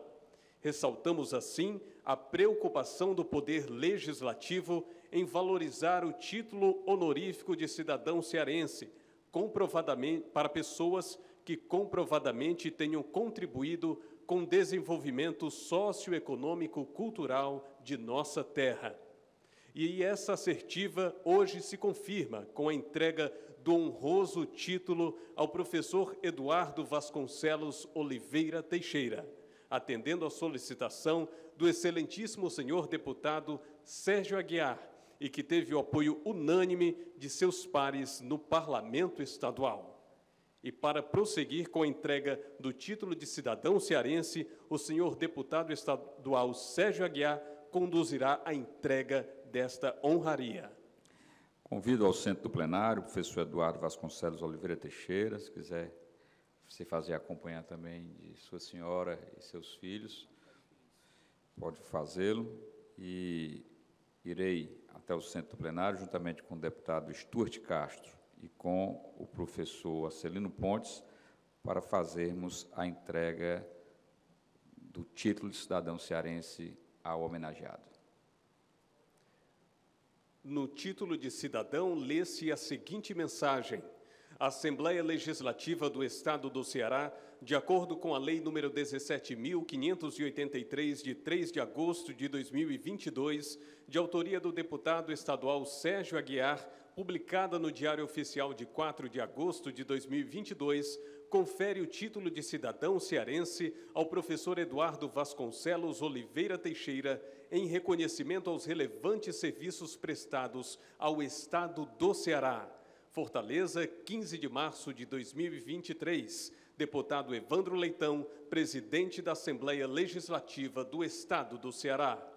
Ressaltamos, assim, a preocupação do Poder Legislativo em valorizar o título honorífico de cidadão cearense, comprovadamente, para pessoas que comprovadamente tenham contribuído com o desenvolvimento socioeconômico-cultural de nossa terra. E essa assertiva hoje se confirma com a entrega do honroso título ao professor Eduardo Vasconcelos Oliveira Teixeira, atendendo à solicitação do excelentíssimo senhor deputado Sérgio Aguiar, e que teve o apoio unânime de seus pares no Parlamento Estadual. E para prosseguir com a entrega do título de cidadão cearense, o senhor deputado estadual Sérgio Aguiar conduzirá a entrega desta honraria. Convido ao centro do plenário o professor Eduardo Vasconcelos Oliveira Teixeira, se quiser se fazer acompanhar também de sua senhora e seus filhos, pode fazê-lo, e irei até o centro do plenário, juntamente com o deputado Stuart Castro e com o professor Arcelino Pontes, para fazermos a entrega do título de cidadão cearense ao homenageado. No título de cidadão, lê-se a seguinte mensagem: a Assembleia Legislativa do Estado do Ceará, de acordo com a Lei nº 17.583, de 3 de agosto de 2022, de autoria do deputado estadual Sérgio Aguiar, publicada no Diário Oficial de 4 de agosto de 2022, confere o título de cidadão cearense ao professor Eduardo Vasconcelos Oliveira Teixeira, em reconhecimento aos relevantes serviços prestados ao Estado do Ceará. Fortaleza, 15 de março de 2023. Deputado Evandro Leitão, presidente da Assembleia Legislativa do Estado do Ceará.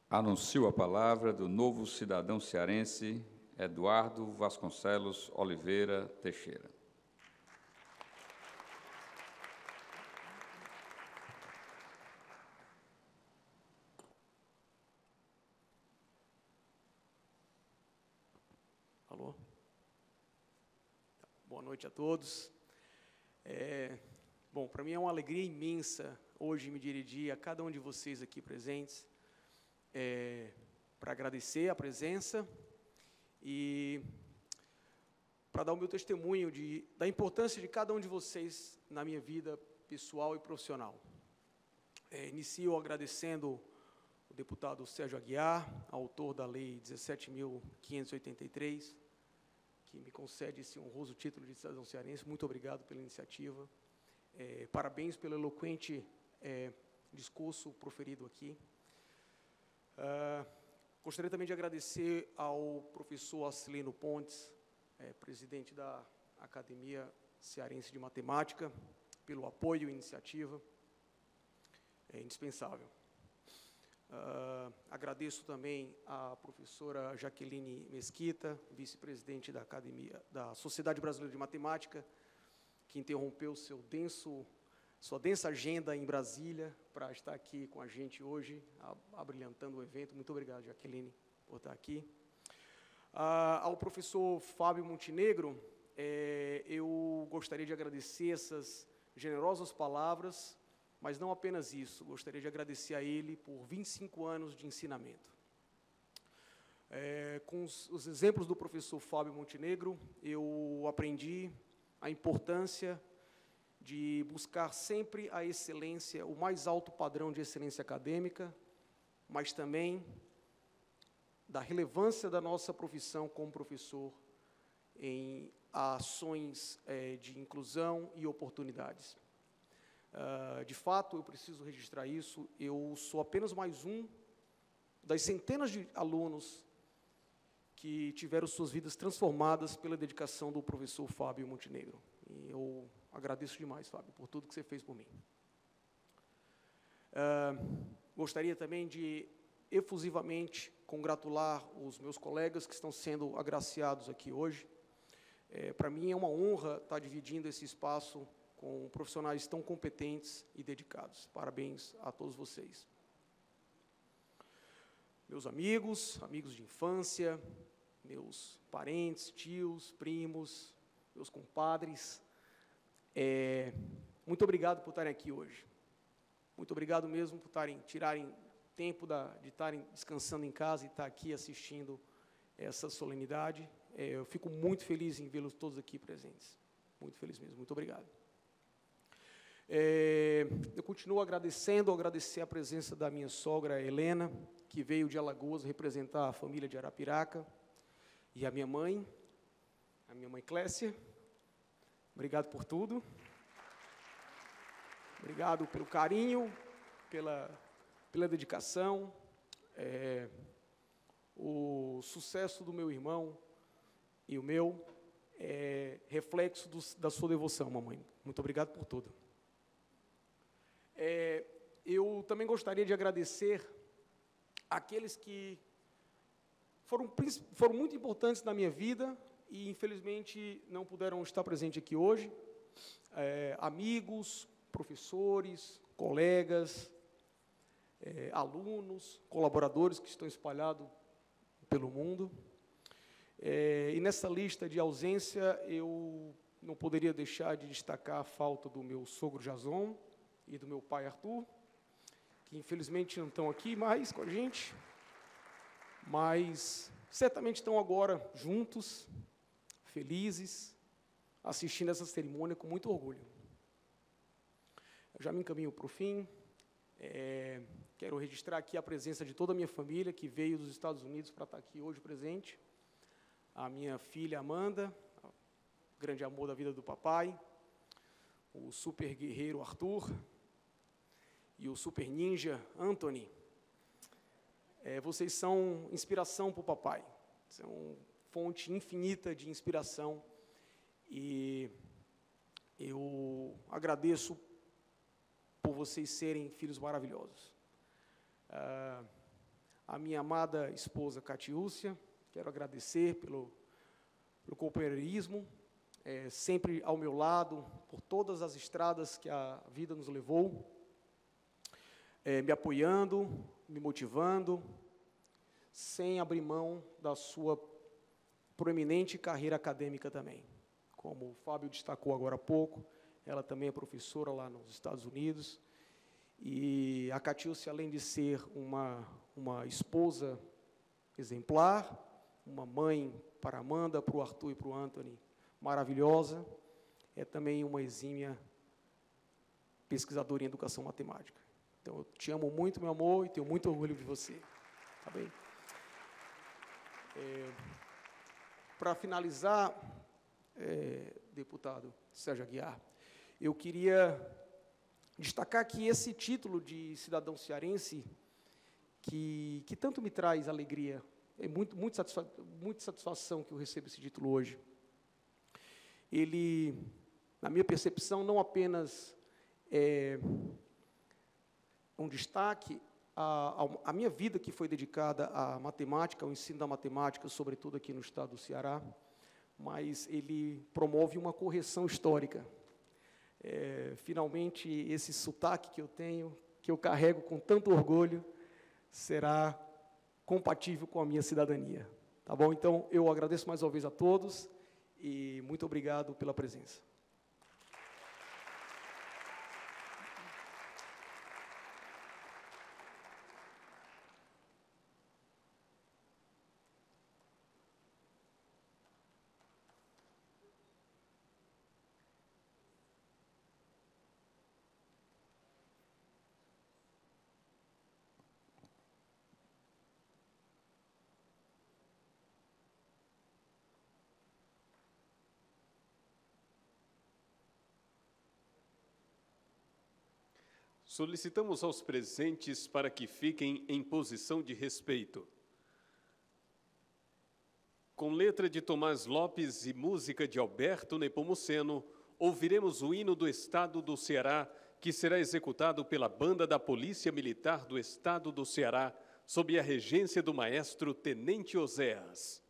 Anuncio a palavra do novo cidadão cearense, Eduardo Vasconcelos Oliveira Teixeira. Alô? Boa noite a todos. Bom, para mim é uma alegria imensa hoje me dirigir a cada um de vocês aqui presentes, para agradecer a presença e para dar o meu testemunho da importância de cada um de vocês na minha vida pessoal e profissional. Inicio agradecendo o deputado Sérgio Aguiar, autor da Lei 17.583, que me concede esse honroso título de cidadão cearense. Muito obrigado pela iniciativa. Parabéns pelo eloquente discurso proferido aqui. Gostaria também de agradecer ao professor Arcelino Pontes, presidente da Academia Cearense de Matemática, pelo apoio e iniciativa. É indispensável. Agradeço também à professora Jaqueline Mesquita, vice-presidente da Academia da Sociedade Brasileira de Matemática, que interrompeu sua densa agenda em Brasília para estar aqui com a gente hoje, abrilhantando o evento. Muito obrigado, Jaqueline, por estar aqui. Ao professor Fábio Montenegro, eu gostaria de agradecer essas generosas palavras, mas não apenas isso, gostaria de agradecer a ele por 25 anos de ensinamento. Com os exemplos do professor Fábio Montenegro, eu aprendi a importância de buscar sempre a excelência, o mais alto padrão de excelência acadêmica, mas também da relevância da nossa profissão como professor em ações de inclusão e oportunidades. De fato, eu preciso registrar isso, eu sou apenas mais um das centenas de alunos que tiveram suas vidas transformadas pela dedicação do professor Fábio Montenegro. E eu agradeço demais, Fábio, por tudo que você fez por mim. Gostaria também de efusivamente congratular os meus colegas que estão sendo agraciados aqui hoje. Para mim é uma honra estar dividindo esse espaço com profissionais tão competentes e dedicados. Parabéns a todos vocês. Meus amigos de infância, meus parentes, tios, primos, meus compadres, muito obrigado por estarem aqui hoje. Muito obrigado mesmo por tirarem tempo de estarem descansando em casa e estar aqui assistindo essa solenidade. Eu fico muito feliz em vê-los todos aqui presentes. Muito feliz mesmo. Muito obrigado. Eu continuo agradecer a presença da minha sogra, Helena, que veio de Alagoas representar a família de Arapiraca, e a minha mãe Clécia. Obrigado por tudo. Obrigado pelo carinho, pela dedicação. O sucesso do meu irmão e o meu é reflexo da sua devoção, mamãe. Muito obrigado por tudo. Eu também gostaria de agradecer àqueles que foram muito importantes na minha vida e, infelizmente, não puderam estar presentes aqui hoje. Amigos, professores, colegas, alunos, colaboradores que estão espalhados pelo mundo. E nessa lista de ausência, eu não poderia deixar de destacar a falta do meu sogro Jason e do meu pai Arthur, que infelizmente não estão aqui mais com a gente, mas certamente estão agora juntos, felizes, assistindo essa cerimônia com muito orgulho. Eu já me encaminho para o fim. Quero registrar aqui a presença de toda a minha família, que veio dos Estados Unidos para estar aqui hoje presente. A minha filha Amanda, grande amor da vida do papai, o super guerreiro Arthur e o super ninja Anthony. Vocês são inspiração para o papai, são fonte infinita de inspiração, e eu agradeço por vocês serem filhos maravilhosos. A minha amada esposa Catiúcia, quero agradecer pelo companheirismo, sempre ao meu lado, por todas as estradas que a vida nos levou, me apoiando, me motivando, sem abrir mão da sua proeminente carreira acadêmica também. Como o Fábio destacou agora há pouco, ela também é professora lá nos Estados Unidos, e a Catiúcia, além de ser uma esposa exemplar, uma mãe para a Amanda, para o Arthur e para o Anthony, maravilhosa, é também uma exímia pesquisadora em educação matemática. Então, eu te amo muito, meu amor, e tenho muito orgulho de você. Tá bem? Para finalizar, deputado Sérgio Aguiar, eu queria destacar que esse título de cidadão cearense, que tanto me traz alegria, é muito satisfação que eu recebo esse título hoje. Ele, na minha percepção, não apenas é um destaque à minha vida, que foi dedicada à matemática, ao ensino da matemática, sobretudo aqui no estado do Ceará, mas ele promove uma correção histórica. Finalmente, esse sotaque que eu tenho, que eu carrego com tanto orgulho, será compatível com a minha cidadania. Tá bom? Então, eu agradeço mais uma vez a todos e muito obrigado pela presença. Solicitamos aos presentes para que fiquem em posição de respeito. Com letra de Tomás Lopes e música de Alberto Nepomuceno, ouviremos o hino do Estado do Ceará, que será executado pela Banda da Polícia Militar do Estado do Ceará, sob a regência do maestro Tenente Oséias.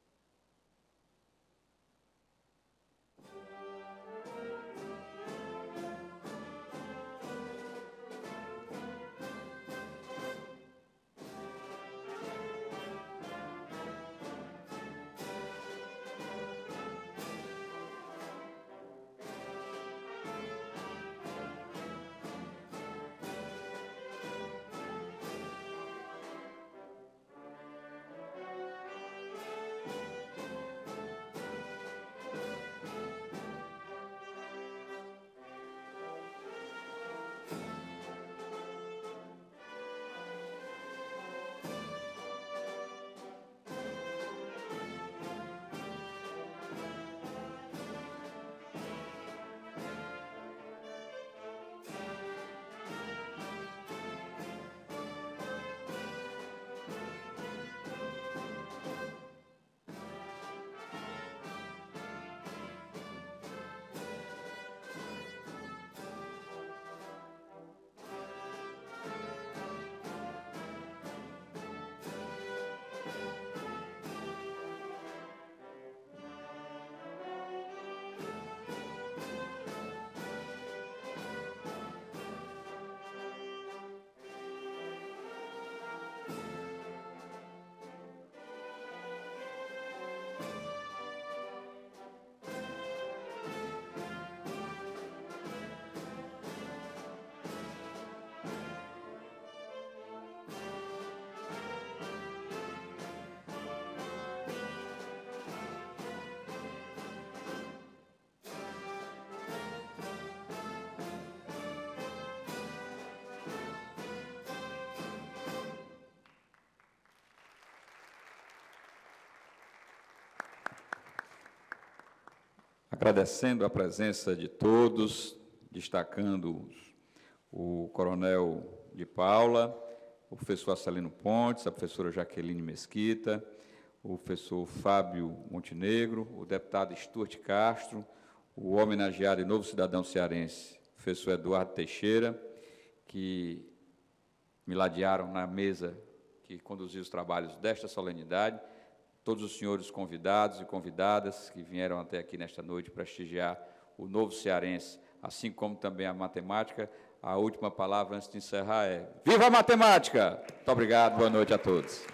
Agradecendo a presença de todos, destacando o coronel de Paula, o professor Arcelino Pontes, a professora Jaqueline Mesquita, o professor Fábio Montenegro, o deputado Stuart Castro, o homenageado e novo cidadão cearense, professor Eduardo Teixeira, que me ladearam na mesa que conduziu os trabalhos desta solenidade, todos os senhores convidados e convidadas que vieram até aqui nesta noite prestigiar o novo cearense, assim como também a matemática. A última palavra antes de encerrar é: viva a matemática! Muito obrigado, boa noite a todos.